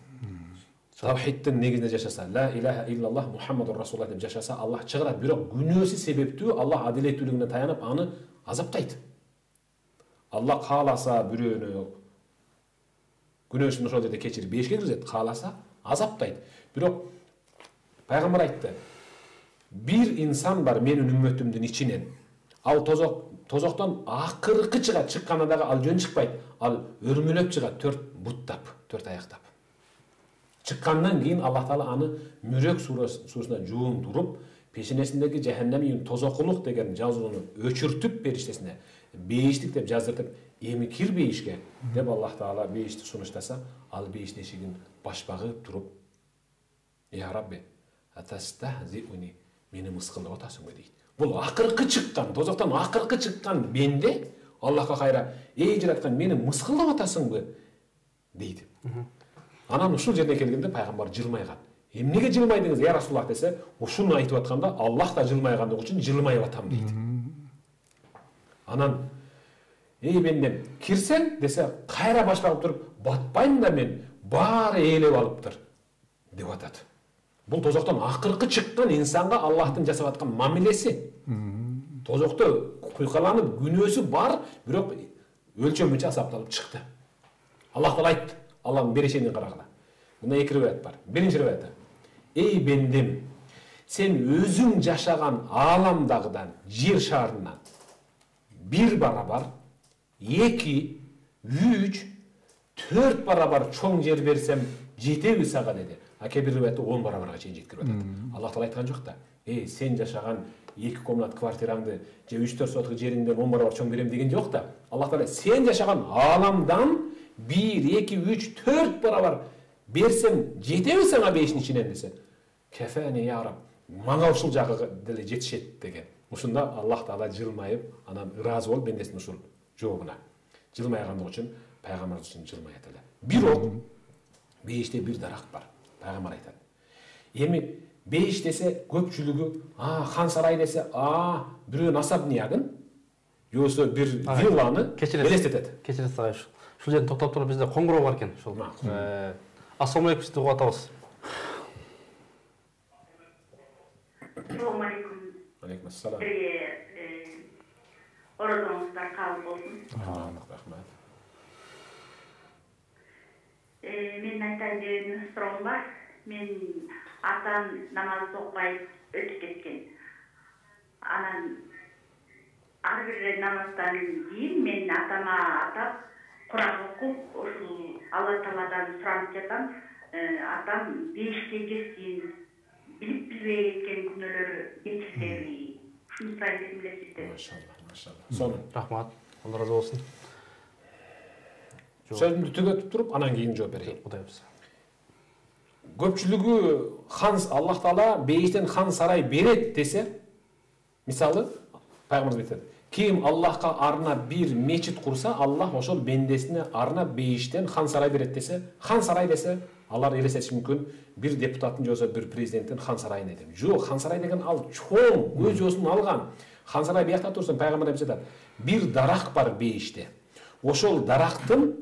Тавхиддин негизинде жашаса, ла илаха иллаллах Мухаммадур Расулуллах деп жашаса, Аллах чыгарат. Бирок күнөөсү себептүү Аллах адилеттүүлүгүнө таянып аны азаптайт. Аллах кааласа бирөөнү күнөөсүн ошол жерде кечирип 5ке киргизет, кааласа азаптайт. Бирок пайгамбар айтты, бир инсан бар менин үммөтүмдүн ичинен. Ал тозоктон акыркы чыгат, чыкканда дагы ал жөн чыкпайт. Ал өрмөлөп чыгат, 4 буттап, 4 аяктап. Чыккандан кийин Аллах Таала аны Мүрөк суусуна жуундуруп, пешенесиндеги жаханнам тозокулук деген жазууну өчүртүп бериштесине бейиштик деп жаздыртып, эми кир бейишке деп Аллах Таала бейишти сунуштаса, ал бейиштин эшигин башпагып туруп, "Я Рабби, атастахзиуни", мени мыскылдап атасыңбы дейт. Бул акыркы чыккан, тозоктон акыркы чыккан бенде Аллахка кайра, "Эй жараткан, мени мыскылдап атасыңбы?" дейт. Анан ушул жерге келгенде пайгамбар жылмайган. Эмнеге жылмайдыңыз, я Расулуллах десе, ушуну айтып атканда Аллах да жылмайгандыгы үчүн жылмайып атам дейт. Анан "Эй бендем, кирсең" десе, кайра башпагып туруп, "Батпайм да мен, баары ээлеп алыптыр" деп атат. Бул тозоктон акыркы чыккан инсанга Аллахтын жасап аткан мамилеси. Тозокто куйкаланып күнөөсү бар, бирок өлчөм боюнча асапталып чыкты. Аллах Таала айтты, Аллахтын берешегине карагыла. Мына эки риваят бар. Биринчи риваят: "Эй бендем, сен өзүң жашаган ааламдагыдан, жер шарынан бир барабар, 2, 3, 4 барабар чоң жер берсем жетеби сага" деди. А кээ бир риваятта 10 барабарга чейин жеткирип атат. Аллах Таала айткан жок да. "Эй, сен жашаган 2 комнат квартираңды же 3-4 соток жериңден 10 барабар чоң берем" деген жок да. Аллах Таала сен жашаган ааламдан 1, 2, 3, 4 барабар берсем жетеби сага бейиштин ичинен десе, "Кефени я Раб, мага ушул жагы деле жетишет" деген. Ушунда Аллах Таала жылмайып, анан ыраазы болуп бендесинин ушул жообуна. Жылмайгандыгы үчүн пайгамбар үчүн жылмаят эле. Бирок бейиште бир дарак бар. Пайгамбар айтат. Эми бейиш десе көпчүлүгү, хан сарай десе, бирөөнүн особнягын, жобосо бир вилланы элестетет. Кечиресиз агай, ушул жерде токтоп туруп бизде коңгуроо бар экен. Ушул Ассаламу алейкум, сизди угуп атабыз. Assalamu alaikum. Алейкум ассалам. Оразаңыздар кабыл болсун. Рахмат. Мен айтайын деген суроом бар. Мен атам намаз окубай өтүп кеткен. Анан ар бир намаздан кийин мен атама атап Куран окуп, ушул Алла Тааладан суранып жатам. Атам бейишке кирсин, билип билбей кеткен күнөөлөр кечирсеби, ушуну сурайын дедим эле сизден. Машалла. Сонун. Рахмат. Алла разы болсун. Сөзүмдү түгөтүп туруп, анан кийин жооп берейин. Кудайыбыз. Көпчүлүгү Аллах Таала бейиштен хан сарай берет десе, мисалы пайгамбар айтат, ким Аллахка арна бир мечит курса, Аллах ошол бендесине арна бейиштен хан сарай берет десе, хан сарай десе, алар элестетиши мүмкүн бир депутаттын жосо бир президенттин хан сарайын айтам. Жок, хан сарай деген ал чоң, өз жосун алган. Хан сарай биякта турсын, пайгамбар айтат, бир дарак бар бейиште. Ошол дарактын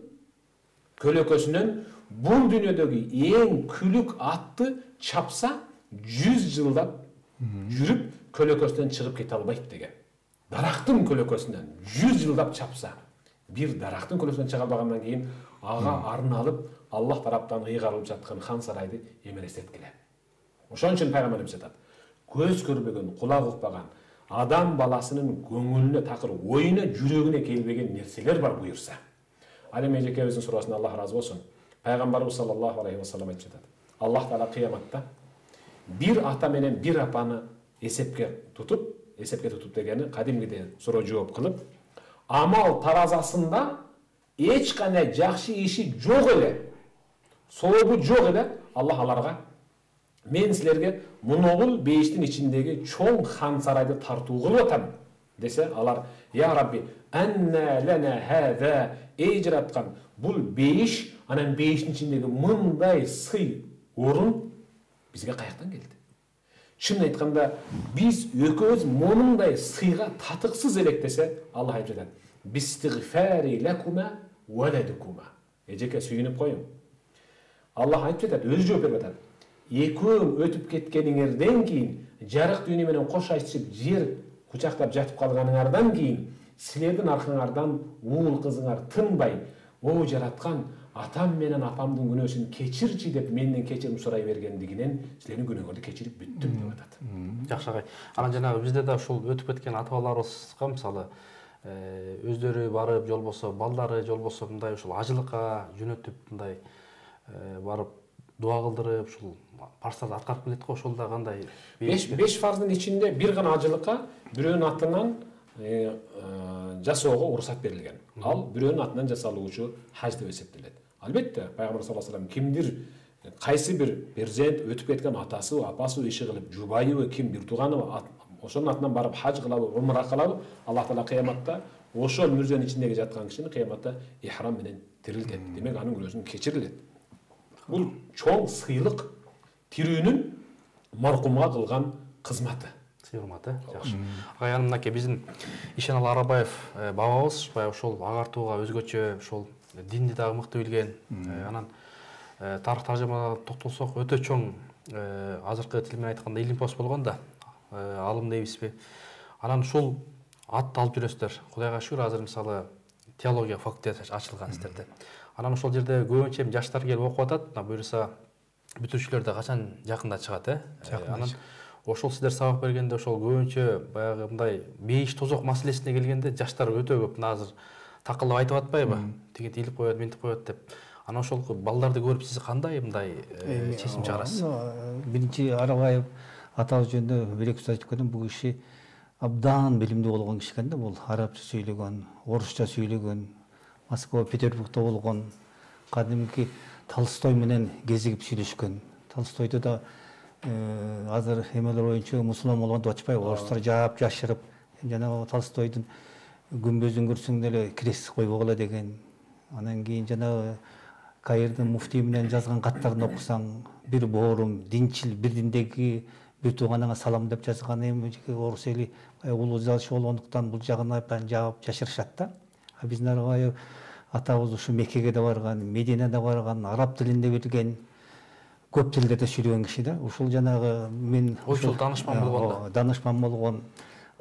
көлөкөсүнөн бул дүйнөдөгү эң күлүк атты чапса 100 жылдап жүрүп көлөкөсүнөн чыгып кете албайт деген. Дарактын көлөкөсүнөн 100 жылдап чапса, бир дарактын көлөкөсүнөн чыга албагандан кийин ага арналып Аллах тараптан ыйгарылып жаткан хан сарайды эмелестеткиле. Ошон үчүн пайгамбар айтат, көз көрбөгөн, кулак укпаган, адам баласынын көңүлүнө такыр, оюна, жүрөгүнө келбеген нерселер бар буюрса. Ал эми эжекебиздин суроосуна Аллах разы болсун. Пайгамбарыбыз саллаллаху алейхи ва саллям айтып жатат. Аллах Таала кыяматта бир ата менен бир апаны эсепке тутуп дегени кадимгиде суроо жооп кылып, амал таразасында эч кандай жакшы иши жок эле, сообу жок эле, Аллах аларга мен силерге муногул бейиштин ичиндеги чоң хан сарайды тартуу кылып атам десе, алар я Рабби анна лана хаза, эй жараткан, бул бейиш, анан бейиштин ичиндеги мындай сый орун бизге каяктан келди? Чын айтканда, биз экөөбүз монундай сыйга татыксыз элек десе, Аллах айтып жатат, бистигфари лакума валадукума. Эжеке сүйүнүп коюң. Аллах айтып жатат, өзү жооп берип атат. Экөөң өтүп кеткениңерден кийин, жарык дүйнө менен кош айтышып, жер кучактап жатып калганыңардан кийин, силердин аркаңардан уул кызыңар тынбай, о жараткан, атам менен апамдын күнөөсүн кечирчи деп менден кечирим сурай бергендигинен силердин күнөөңөрдү кечирип бүттүм деп атат. Жакшы агай. Анан жанагы бизде да ушул өтүп кеткен ата-бабаларыбызга мисалы өздөрү барып, жол болсо балдары, жол болсо мындай ушул ажылыкка жөнөтүп мындай барып дуа кылдырып ушул парыздарды аткарып келет го, ошол да кандай? 5 фарздын ичинде бир гана ажылыкка бирөөнүн атынан жасоого уруксат берилген. Ал бирөөнүн атынан жасалуучу хаж деп эсептелет. Албетте пайгамбар саллаллаху алейхи вассалам кимдир кайсы бир перзент өтүп кеткен атасы, апасы иши кылып, жубайыбы, ким бир тууганы ошонун атынан барып хаж кылабы, умра кылабы, Аллах таала кыяматта ошол мүрзөнүн ичиндеги жаткан кишини кыяматта ихрам менен тирилтет. Демек анын күнөөсүн кечирилет. Бул чоң сыйлык тирүүнүн маркумга кылган кызматы. Урматы, жакшы. Ага, мынакей биздин Ишеналы Арабаев бабабыз баягы ошол агартууга өзгөчө ошол динди дагы мыкты билген. Анан тарых таржамага токтолсок өтө чоң азыркы тил менен айтканда илимпос болгон да, алым дейбизби. Анан ушул атты алып жүрөсүздөр. Кудайга шүгүр, азыр мисалы теология факультети ачылган сиздерде. Анан ошол жерде көбүнчө жаштар келип окуп атат, буюрса бүтүүчүлөр да качан жакында чыгат, Анан ошол сиздер сабак бергенде ошол көбүнчө баягы мындай бейиш тозок маселесине келгенде жаштар өтө көп. Азыр такылып айтып атпайбы? Тигинти илип коет, мынтип коет деп. Анан ошол балдарды көрүп сиз кандай мындай чечим чыгарасыз? Биринчи Арабаев атабыз жөнүндө бир эки сөз айтып кетем. Бул киши абдан билимдүү болгон киши экен да. Бул арабча сүйлөгөн, орусча сүйлөгөн, Москва, Петербургда болгон, кадимки Толстой менен кезигип сүйлөшкөн. Толстойду да азыр эмелер боюнча мусулман болгон деп атышпайбы, орустар жаап жашырып, жана Толстойдун күмбөзүн көрсөң деле крест койбогула деген. Анан кийин жана Каирдин муфтий менен жазган каттарын окусаң, бир боорум, динчил, бир диндеги бир тууганыңа салам деп жазган. Эми орус эли улуу жазуучу болгондуктан бул жагын абдан жаап жашырышат да. Биздин Арабаев атабыз ушу Меккеге да барган, Мединеде барган, араб тилинде билген, көп тилдерде сүйлөгөн киши да. Ушул жанагы мен ушул данышман болгон. Данышман болгон.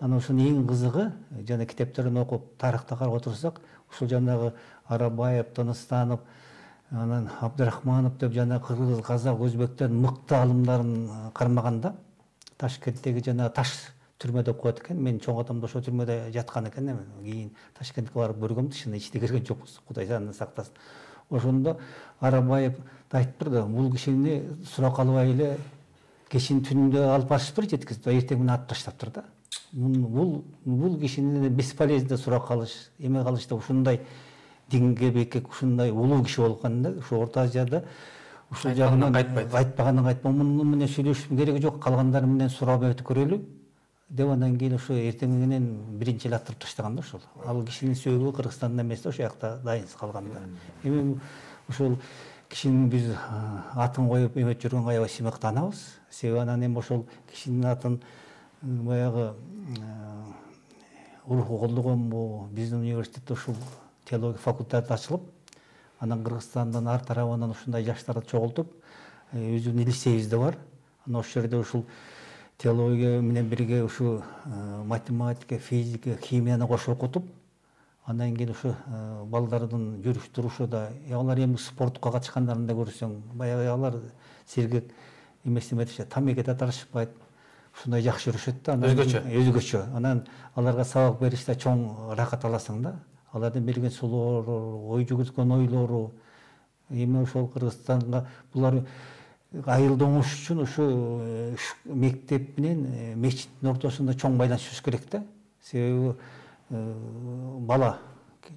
Анан ушунун эң кызыгы, жана китептерин окуп, тарыхта карап отурсак, ушул жанагы Арабаев, Тоностанов, анан Абдрахманов деп жана кыргыз, казак, өзбектен мыкты алымдарын кармаганда, Ташкенттеги жана таш түрмө деп коет экен. Мен чоң атам да ошо түрмөдө жаткан экен. Кийин Ташкентке барып көргөм, ичине кирген жокпуз. Кудай саны сактасын. Ошондо Арабаев айтып турду, бул кишини сурак албай эле кешин түнүндө алып барышып тур жеткизип, эртең менен атып таштаптыр да. Бул кишини бесполезно сурак алыш, эме калыш деп ушундай динге бекек, ушундай улуу киши болгон да. Ушу Орто Азияда ушул жагынан айтпаганын айтпам, муну менен сүйлөшүш кереги жок, калгандары менен сурап өтүп көрөлү деп анан кийин ошо эртең менен биринчи эле аттырып таштаган да ошол. Ал кишинин сөөгү Кыргызстанда эмес да, ошол жакта дайынсыз калганда. Эми ушул кишинин биз атын коюп эметип жүргөнгө аябай сыймыктанабыз. Себеби анан эми ошол кишинин атын баягы уруху колдогонбу, биздин университетте ушул теология факультети ачылып, анан Кыргызстандын ар тарабынан ушундай жаштарды чогултуп, өзүбүздүн лицейибиз да бар. Анан ошол жерде ушул теология менен бирге ушу математика, физика, химияны кошуп окутуп, андан кийин ушу балдардын жүрүш турушу да, алар эми спортко катышкандарын да көрсөң, баягы алар сергек эмес эметишет, тамеки да тартышпайт, ушундай жакшы жүрүшөт да. Өзгөчө. Анан аларга сабак бериште чоң рахат аласың да. Алардын берген сулоору, ой жүгүрткөн ойлору, эми ошол Кыргызстанга булар айылдын оңуш үчүн ушу мектеп менен мечиттин ортосунда чоң байланышыбыз керек да. Себеби бала,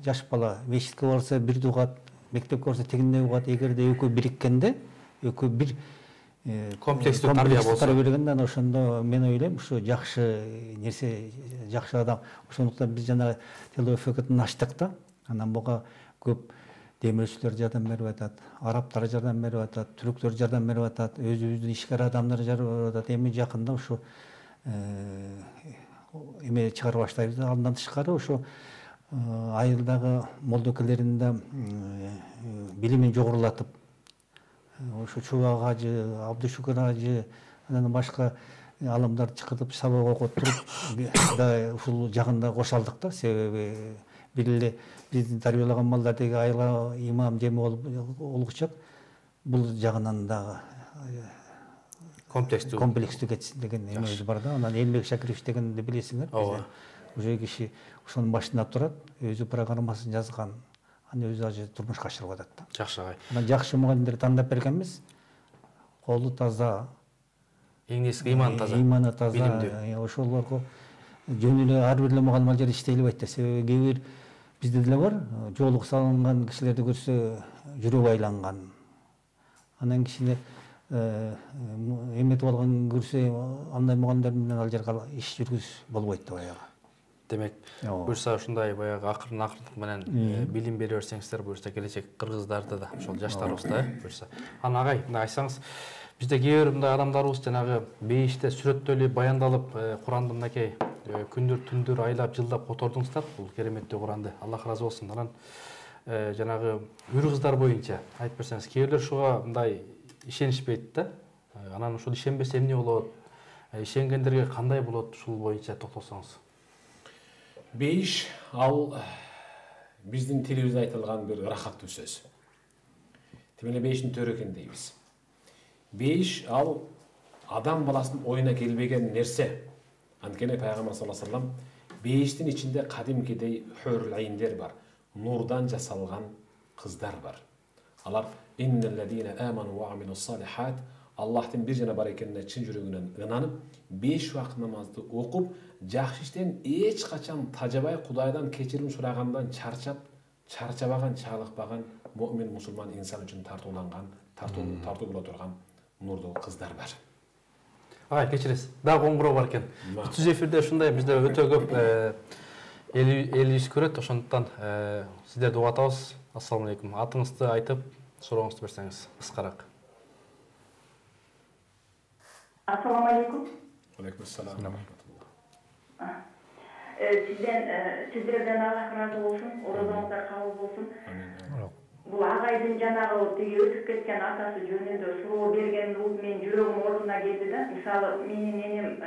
жаш бала мечитке барса бирди угат, мектепке барса тегине угат. Эгерде экөө бириккенде, экөө бир комплекстүү тарбия болсо бергенде, ошондо мен ойлойм, ушу жакшы нерсе, жакшы адам. Ошондуктан биз жана теология факультетин ачтык да. Анан буга көп демөөрчүлөр жардам берип атат, арабтар жардам берип атат, түрктөр жардам берип атат, өзүбүздүн ишкер адамдар жардам берип атат. Эми жакында ушу эме чыгарып баштайбыз да. Андан тышкары ушу айылдагы молдокелерин да билимин жогорулатып, ушу Чубак ажы, Абдышүкүр ажы, анан башка алымдар чыгытып сабак окуттуруп да ушул жагында кошалдык да. Себеби бир эле биздин тарбиялаган балдар деги айылга имам жеми болуп олгучак, бул жагынан дагы комплекстүү кетсин деген эмебиз бар да. Анан Элмек Шакирович дегенди билесиңер. Ошол киши ошонун башында турат, өзү программасын жазган, анан өзү ажы турмушка ашырып атат да. Жакшы агай. Анан жакшы мугалимдерди тандап бергенбиз. колу таза, эң неске иманы таза, иманы таза, билимдүү. ошолорго жөн эле ар бир эле мугалим жер иштей албайт да. Себеби кээ бир бизде деле бар, жоолук салынган кишилерди көрсө жүрөгү айланган. Анан кичине эметип алган көрсө андай мугалимдер менен ал жерге иш жүргүз болбойт да баягы. Демек, буюрса ушундай баягы акырындык менен билим бере берсеңиздер, буюрса келечек кыргыздарды да, ошол жаштарыбызда, буюрса. Ана агай, мындай айтсаңыз, бизде кээ бир мындай адамдарыбыз жанагы бейиште сүрөттөлүп, баяндалып, Куранды мынакей күндөр, түндөр, айлап, жылдап котордуңуздар. Бул кереметтүү Куранды. Аллах разы болсун. Анан жанагы үр кыздар боюнча айтып берсеңиз, кээ бирлер ушуга мындай ишенишпейт да. Анан ушул ишенбесе эмне болот? Ишенгендерге кандай болот? Ушул боюнча токтолсоңуз. Бейиш ал биздин тилибизде айтылган бир ырахаттуу сөз. Тимеле бейиштин төрү экен дейбиз. Бейиш ал адам баласынын оюна келбеген нерсе. Анткени пайгамбар саллаллаху алейхи вассалам бейиштин ичинде кадимкидей хөрүл айндер бар. Нурдан жасалган кыздар бар. Алар иннеллазина аману ва амилус салихат, Аллахтын бир жана бар экенине чын жүрөгүнөн ынанып, 5 убакыт намазды окуп, жакшы иштен эч качан тажабай Кудайдан кечирим сурагандан чарчабаган, чалыкпаган муъмин мусулман инсан үчүн тартууланган, тартуу боло турган нурдуу кыздар бар. Ай, кечиресиз. Дагы коңгуроо бар экен. Түз эфирде ушундай бизде өтө көп элибиз көрөт, ошондуктан сиздерди угатабыз. Ассаламу алейкум. Атыңызды айтып, сурооңузду берсеңиз, кыскараак. Ассаламу алейкум. Алейкум ассалам. Сиздерден Аллах разы болсун, оразаңыздар кабыл болсун. Бул агайдын жанагы тиги өтүп кеткен атасы жөнүндө суроо берген мен жүрөгүм ордуна келди да. Мисалы, менин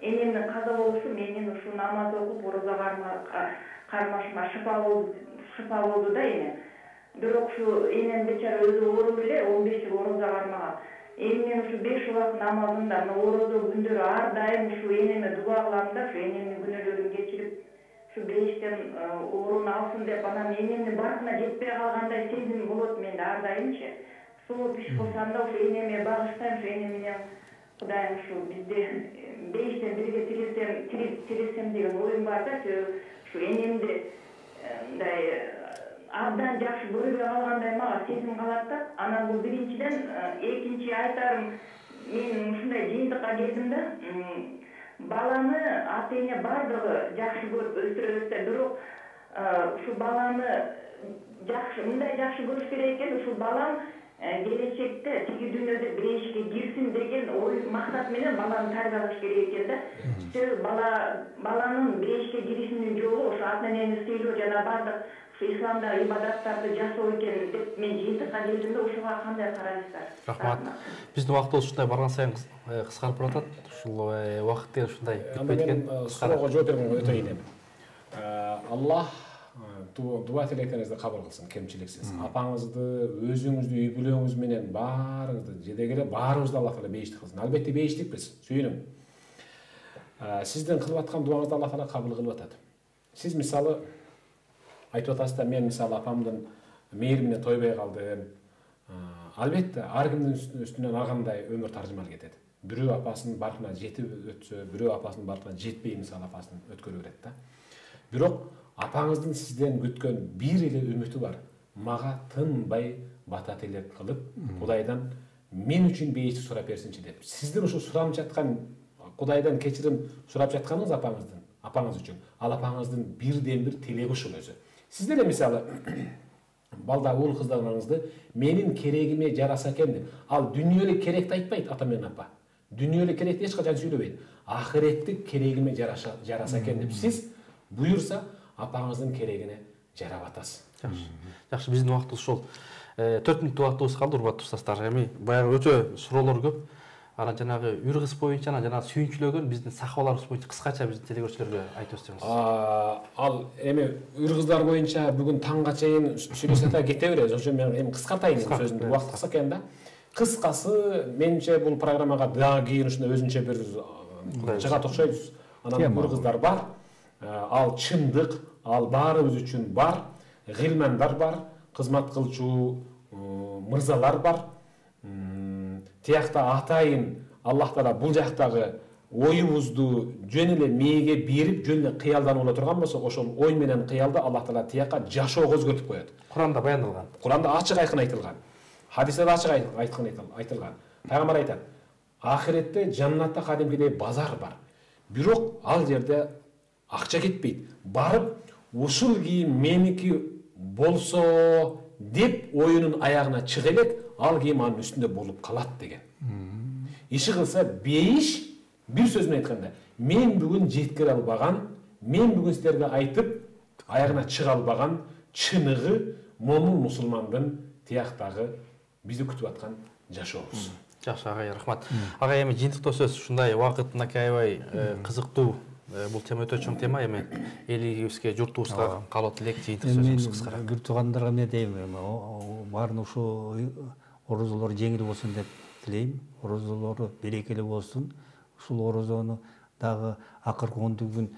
энемдин каза болушу менин ушул намаз окуп ораза кармашыма шыпа болду да эне. Бирок ушу энем бечара өзү оору эле 15 жыл ораза кармаган. Эми мен ушу 5 убакыт намазында ораза күндөрү ар дайым ушу энеме дуа кылам да, ушу энемдин күнөөлөрүн кечирип, ушу бейиштен орун алсын деп, анан энемдин баркына жетпей калгандай сезим болот менде ар дайымчы. Суу иш кылсам да ушу энеме багыштайм, ушу эне менен Кудайым ушу бизди бейиштен бирге тиресем деген оюм бар да, ушу энемди мындай абдан жакшы көрбөй калгандай мага сезим калат да. Анан бул биринчиден, экинчи айтарым, мен ушундай жыйынтыкка келдим да. Баланы ата эне бардыгы жакшы көрүп өстүрөбүз, бирок ушу баланы мындай жакшы көрүш керек экен, ушул балам келечекте тиги дүйнөдө бейишке кирсин деген ой максат менен баланы тарбиялаш керек экен да. Себеби баланын бейишке киришинин жолу ошо ата энени сыйлоо жана бардык исламда ибадаттарды жасоо экен деп мен жыйынтыкка келдим да. Ошого кандай карайсыздар? Рахмат. Биздин убактыбыз ушундай барган сайын кыскарып баратат. Ушул убакыт деген ушундай бүтпөйт экен. Суроого жооп бергенге өтө ийнем. Аллах дуа тилектериңизди кабыл кылсын, кемчиликсиз. Апаңызды, өзүңүздү, үй бүлөңүз менен баарыңызды, жедегеле баарыбызды Аллах Таала бейиштик кылсын. Албетте бейиштикпиз, сүйүнүм. Сиздин кылып аткан дуаңызды Аллах Таала кабыл кылып атат. Сиз мисалы айтып атасыз да, мен мисалы апамдын мээримине тойбой калдым. Албетте ар кимдин үстүнөн ар кандай өмүр таржымал кетет. Бирөө апасынын баркына жетип өтсө, бирөө апасынын баркына жетпей мисалы апасын өткөрө берет да. Бирок апаңыздын сизден күткөн бир эле үмүтү бар. Мага тынбай бата тилек кылып, Кудайдан мен үчүн бейишти сурап берсинчи деп. Сиздин ушу суранып жаткан, Кудайдан кечирим сурап жатканыңыз апаңыз үчүн. Ал апаңыздын бирден бир тилеги ушул өзү. Сиз деле мисалы балда уул кыздарыңызды менин керегиме жараса экен деп. Ал дүнүйөлүк керекти айтпайт ата менен апа. Дүнүйөлүк керекти эч качан сүйлөбөйт. Ахиреттик керегиме жараса экен деп. Сиз буюрса апаңыздын керегине жарап атасыз. Жакшы, биздин убактыбыз ушул. 4 мүнөт убактыбыз калды, урматтуу устаздар. Эми баягы өтө суроолор көп. Анан жанагы үр кыз боюнча, жанагы сүйүнчүлөгөн биздин сахабаларыбыз боюнча кыскача биздин телекөрүүчүлөргө айтып өтсөңүз. Ал эми үр кыздар боюнча бүгүн таңга чейин сүйлөсөк кете беребиз. Ошо мен эми кыскартайын сөзүмдү. Убакыт кыска экен да. Кыскасы, менимче бул программага дагы кийин ушундай өзүнчө бир жыгат окшойбуз. Анан үр кыздар бар. Ал чындык, ал баарыбыз үчүн бар. Гилмандар бар, кызмат кылчу мырзалар бар. тиякта атайын Аллах Таала бул жактагы оюбузду жөн эле мээге берип жөн эле кыялданып ола турган болсо, ошол ой менен кыялды Аллах Таала тиякка жашоого өзгөртүп коет. Куранда баяндалган. Куранда ачык айкын айтылган. Хадисте ачык айтылган. Пайгамбар айтат: ахиретте жаннатта кадимкидей базар бар. Бирок ал жерде акча кетпейт. Барып, ушул кийим меники болсо деп оюнун аягына чыга элек, ал кийим анын үстүндө болуп калат деген. Иши кылса бейиш, бир сөз менен айтканда, мен бүгүн жеткире албаган, мен бүгүн силерге айтып аягына чыга албаган чыныгы момун мусулмандын тияктагы бизди күтүп аткан жашообуз. Жакшы агай, рахмат. Агай, эми жыйынтыктоо сөз ушундай убакытына аябай кызыктуу. Бул тема өтө чоң тема, эми элибизге, журтубузга калат элек жыйынтык сөзүбүз кыскара. Бир туугандарга эмне дейм, баарын ушу орозолор жеңил болсун деп тилейм. Орозолору берекелүү болсун. Ушул орозону дагы акыркы 10 күн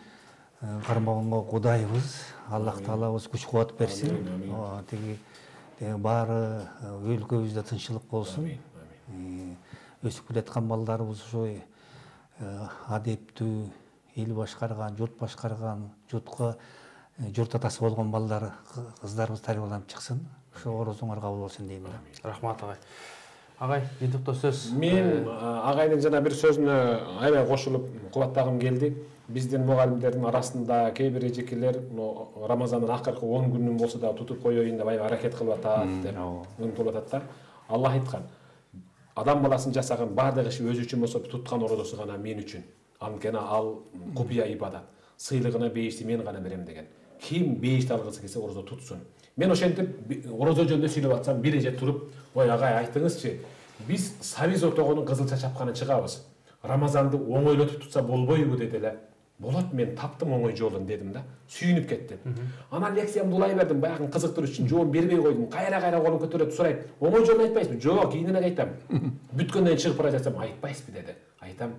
кармаганга Кудайыбыз, Аллах Таалабыз күч кубат берсин. Тиги баары өлкөбүздө тынччылык болсун. Өсүп келаткан балдарыбыз ошо адептүү, эл башкарган, журт башкарган, журт атасы болгон балдар, кыздарыбыз тарбияланып чыксын. Ошо орозоңор кабыл болсун дейм. Рахмат агай. Агай, жыйынтыктоо сөз. Мен агайдын жана бир сөзүнө аябай кошулуп кубаттагым келди. Биздин мугалимдердин арасында кээ бир эжекелер Рамазандын акыркы 10 күнүн болсо да тутуп коеюн деп аябай аракет кылып атат деп умтулуп атат да. Аллах айткан: адам баласын жасаган баардык иши өзү үчүн болсо, туткан орозосу гана мен үчүн. Анткени ал купуя ибадат. Сыйлыгына бейишти мен гана берем деген. Ким бейишти алгысы келсе орозо тутсун. Мен ошентип орозо жөнүндө сүйлөп атсам, бир эже туруп: "Ой агай, айтыңызчы, биз Сабиз отогонун кызылча чапканын чыгабыз. Рамазанды оңойлотуп тутса болбойбу?" деди эле. "Болот, мен таптым оңой жолун" дедим да. Сүйүнүп кеттим. Анан лекциямды улай бердим, баягы кызыктыруу үчүн жооп бербей койдум. Кайра колун көтөрүп сурайт: "Оңой жолун айтпайсызбы?" "Жок, кийинен айтам." Бүткөндөн кийин чыгып бара жатсам: "Айтпайсызбы?" деди. Айтам.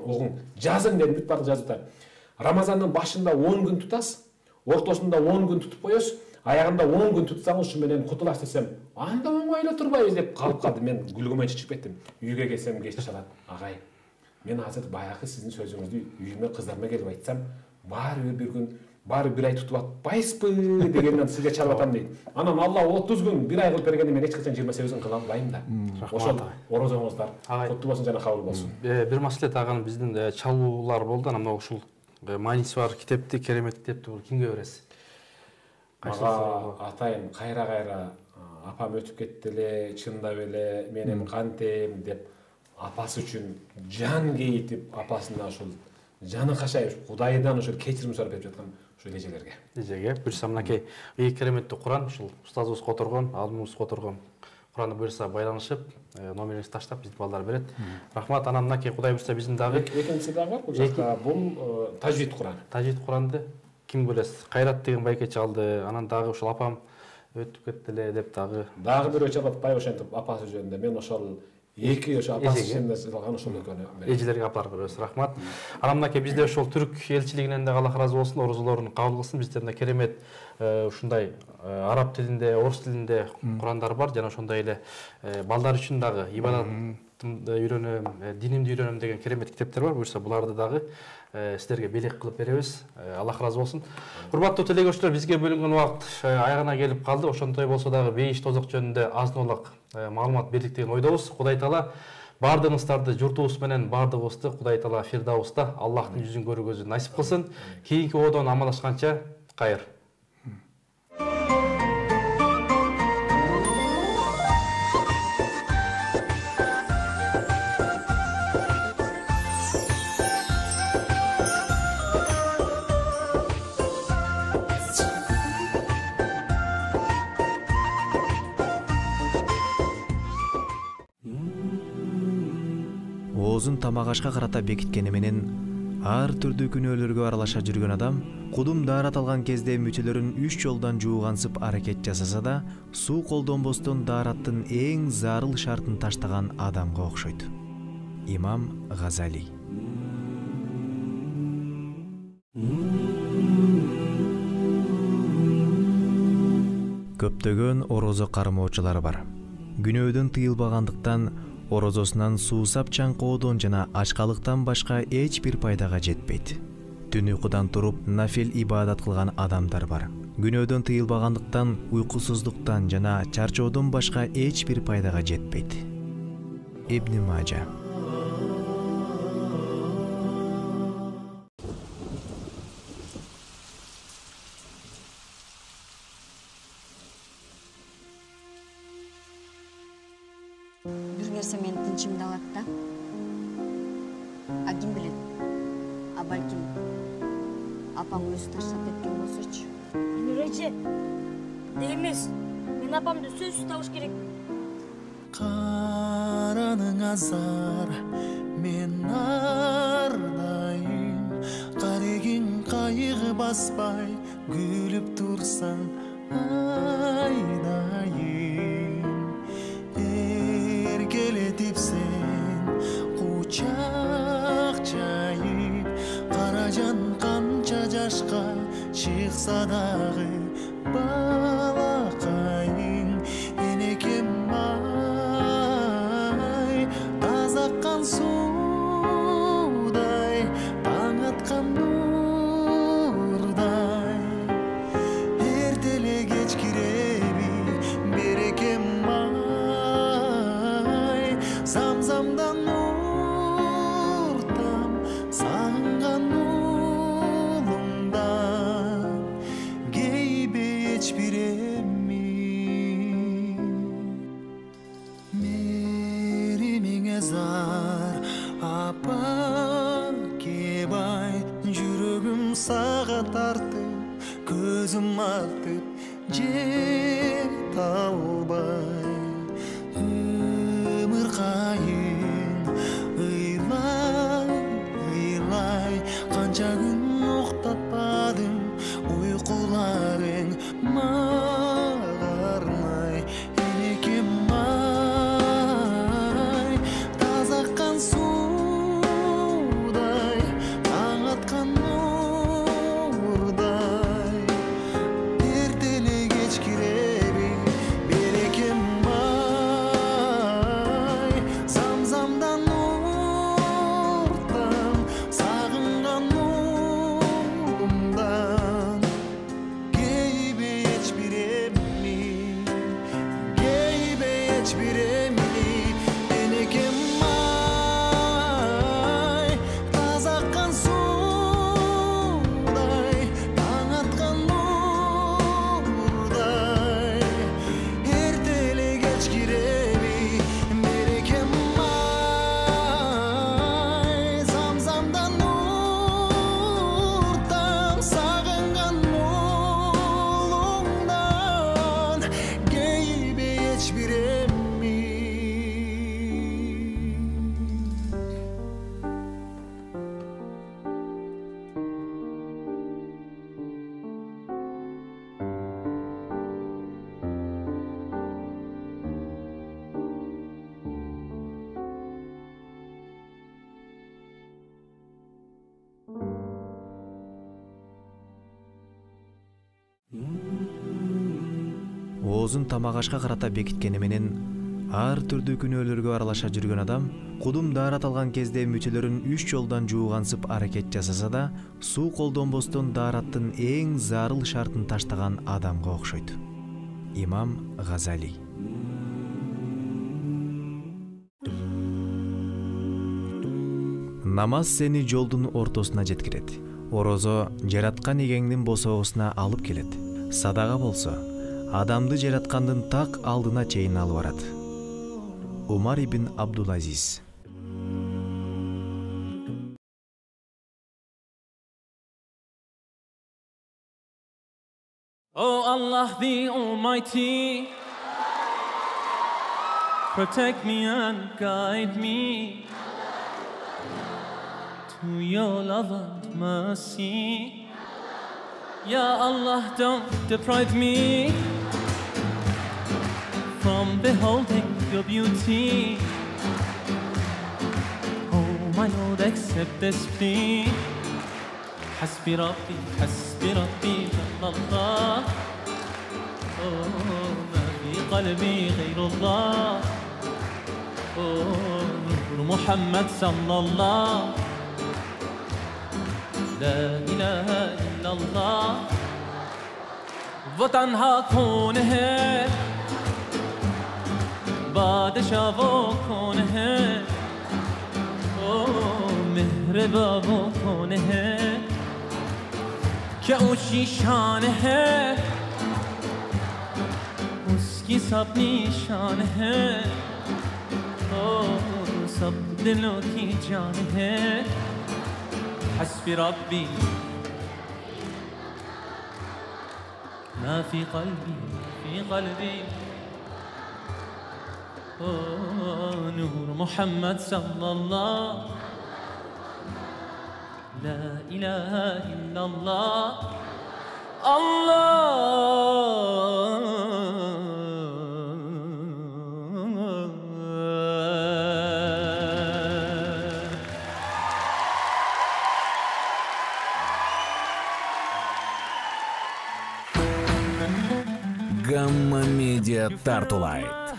Огуң, жазың дедим, бүт бардык жазып атам. Рамазандын башында 10 күн тутасыз, ортосунда 10 күн тутуп коесуз, аягында 10 күн тутсаңыз ушу менен кутуласыз десем, анда оңойло турбайбыз деп калып калды. Мен күлгүмөн чыгып кеттим. Үйгө келсем кеч чалат: "Агай, мен азыр баягы сиздин сөзүңүздү үйүмө кыздарыма келип айтсам, баары бир күн, баары бир ай тутуп атпайсызбы дегенден сизге чалып атам" дейт. Анан Алла 30 күн, бир ай кылып бергенде мен эч качан 28 күн кыла албайм да. Ошол орозоңуздар куттуу болсун жана кабыл болсун. Бир маселе тагын биздин чалуулар болду, анан ушул мааниси бар китепти, керемет китепти бул кимге бересиз? Мага атайын кайра апам өтүп кетти эле, чындап эле мен эми кантем деп апасы үчүн жан кейитип, апасына ушул жаны кашайып, Кудайдан ушул кечирим сурап берип жаткан ушул эжелерге. Эжеге буюрса мынакей кереметтүү Куран, ушул устазыбыз которгон, алымыбыз которгон Куранды буюрса байланышып, номериңизди таштап биздин балдар берет. Рахмат. Анан мынакей Кудай буюрса биздин дагы экинчиси дагы бар. Бул жакта бул тажвид Куран. Тажвид Куранды ким билет? Кайрат деген байкечи алды. Анан дагы ушул апам өтүп кетти эле деп дагы бирөө чалып атпайбы ошентип апасы жөнүндө. Мен ошол эки ошо апасы жөнүндө салган ошол экөөнү эжелерге апарып беребиз. Рахмат. Анан мынакей бизде ошол түрк элчилигинен да Аллах ыраазы болсун, орозолорун кабыл кылсын. Бизден да керемет ушундай араб тилинде, орус тилинде Курандар бар. Жана ошондой эле балдар үчүн дагы ибадатты үйрөнөм, динимди үйрөнөм деген керемет китептер бар. Буюрса буларды дагы силерге белек кылып беребиз. Аллах ыраазы болсун. Урматтуу телегөрүүчүлөр, бизге бөлүнгөн убакыт аягына келип калды. Ошондой болсо дагы бейиш тозок жөнүндө азын-олак маалымат бердик деген ойдобуз. Кудай Таала бардыгыңыздарды, журтубуз менен бардыгыбызды Кудай Таала Фирдауста Аллахтын жүзүн көрүүгөзү насип кылсын. Кийинки одон амандашканча кайыр. Оозун тамак ашка карата бекиткени менен ар түрдүү күнөөлөргө аралаша жүргөн адам кудум даарат алган кезде мүчөлөрүн 3 жолдан жуугансып аракет жасаса да, суу колдонбостон даараттын эң зарыл шартын таштаган адамга окшойт. Имам Газали. Көптөгөн орозо кармоочулар бар. Күнөөдөн тыйылбагандыктан орозосунан суусап чаңкоодон жана ачкалыктан башка эч бир пайдага жетпейт. Түн уйкудан туруп нафил ибадат кылган адамдар бар. Күнөөдөн тыйылбагандыктан, уйкусуздуктан жана чарчоодон башка эч бир пайдага жетпейт. Ибн Мажа. Бир нерсе менин тынчымды алат да. А ким билет? А балким апам өзү таштап кеткен болсочу. Нурайчы, дег эмес. Мен апамды сөзсүз табыш керек. Караның азар, мен ардайым. Карегин кайгы баспай, күлүп турсаң айдайым. Эркелетип сен кучак жайып, каражан канча жашка чыкса дагы балакайың. Энекем ай, тазаккан суудай, таң аткан нурдай. Эртеле кеч киреби берекем ай, замзамдан нуртам сагынган улумдан. Кейбе эч бир меримиңе зар, апа кебай. Жүрөгүм сага тартып, көзүм актып, жете албай. Ымыркайын ыйлай, ыйлай, канча күн уктатпадым, уйкуларың мага арнай. Энекем ай, тазаккан суудай, таң аткан нурдай. Эртеле кеч киреби берекем ай, замзамдан нуртам сагынган улумдан. Кейбе эч бир энекем ай, тазаккан суудай, таң аткан нурдай. Эртеле кеч киреби берекем ай, замзамдан нуртам сагынган улумдан. Кейбе эч бир Оозун тамак ашка карата бекиткени менен ар түрдүү күнөөлөргө аралаша жүргөн адам кудум даарат алган кезде мүчөлөрүн 3 жолдон жуугансып аракет жасаса да, суу колдонбостон даараттын эң зарыл шартын таштаган адамга окшойт. Имам Газали. Намаз сени жолдун ортосуна жеткирет. Орозо жараткан эгеңдин босоосуна алып келет. Садага болсо адамды жараткандын так алдына чейин алып барат. Умар ибн Абдул-Азиз. Oh Allah the Almighty, protect me and guide me to your love and mercy. Ya Allah, don't deprive me from beholding your beauty. Oh my Lord, accept this plea. حسبي ربي حسبي ربي جل الله. Oh ما في قلبي غير الله. نور محمد صلى الله لا إله إلا الله وطنها کون ہے بادشاہ وہ کون ہے مہرباں وہ کون ہے کیا اونچی شان ہے اس کی سب نشان ہے سب دلوں کی جان ہے حسبی ربی ما في قلبي نور محمد صلى الله لا إله إلا الله Gamma Media Tartulite.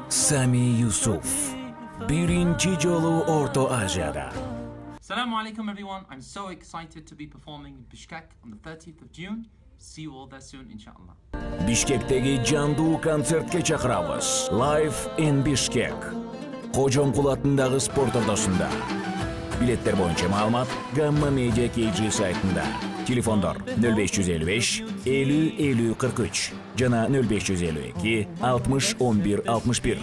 Sami Yusuf. Birinci jolu Orta Asya'da. Assalamu alaikum everyone. I'm so excited to be performing in Bishkek on the 30th of June. See you all there soon inshallah. Bishkek'teki canlı konsertke çakırabız. Live in Bishkek. Kocaoğlu atındağı spor ordosunda. Biletler boyunca malumat Gamma Media KG saytında. Telefondor 0555 50 50 43 jana 0552 60 11 61.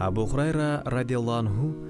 Абу Хурайра радиаллаху анху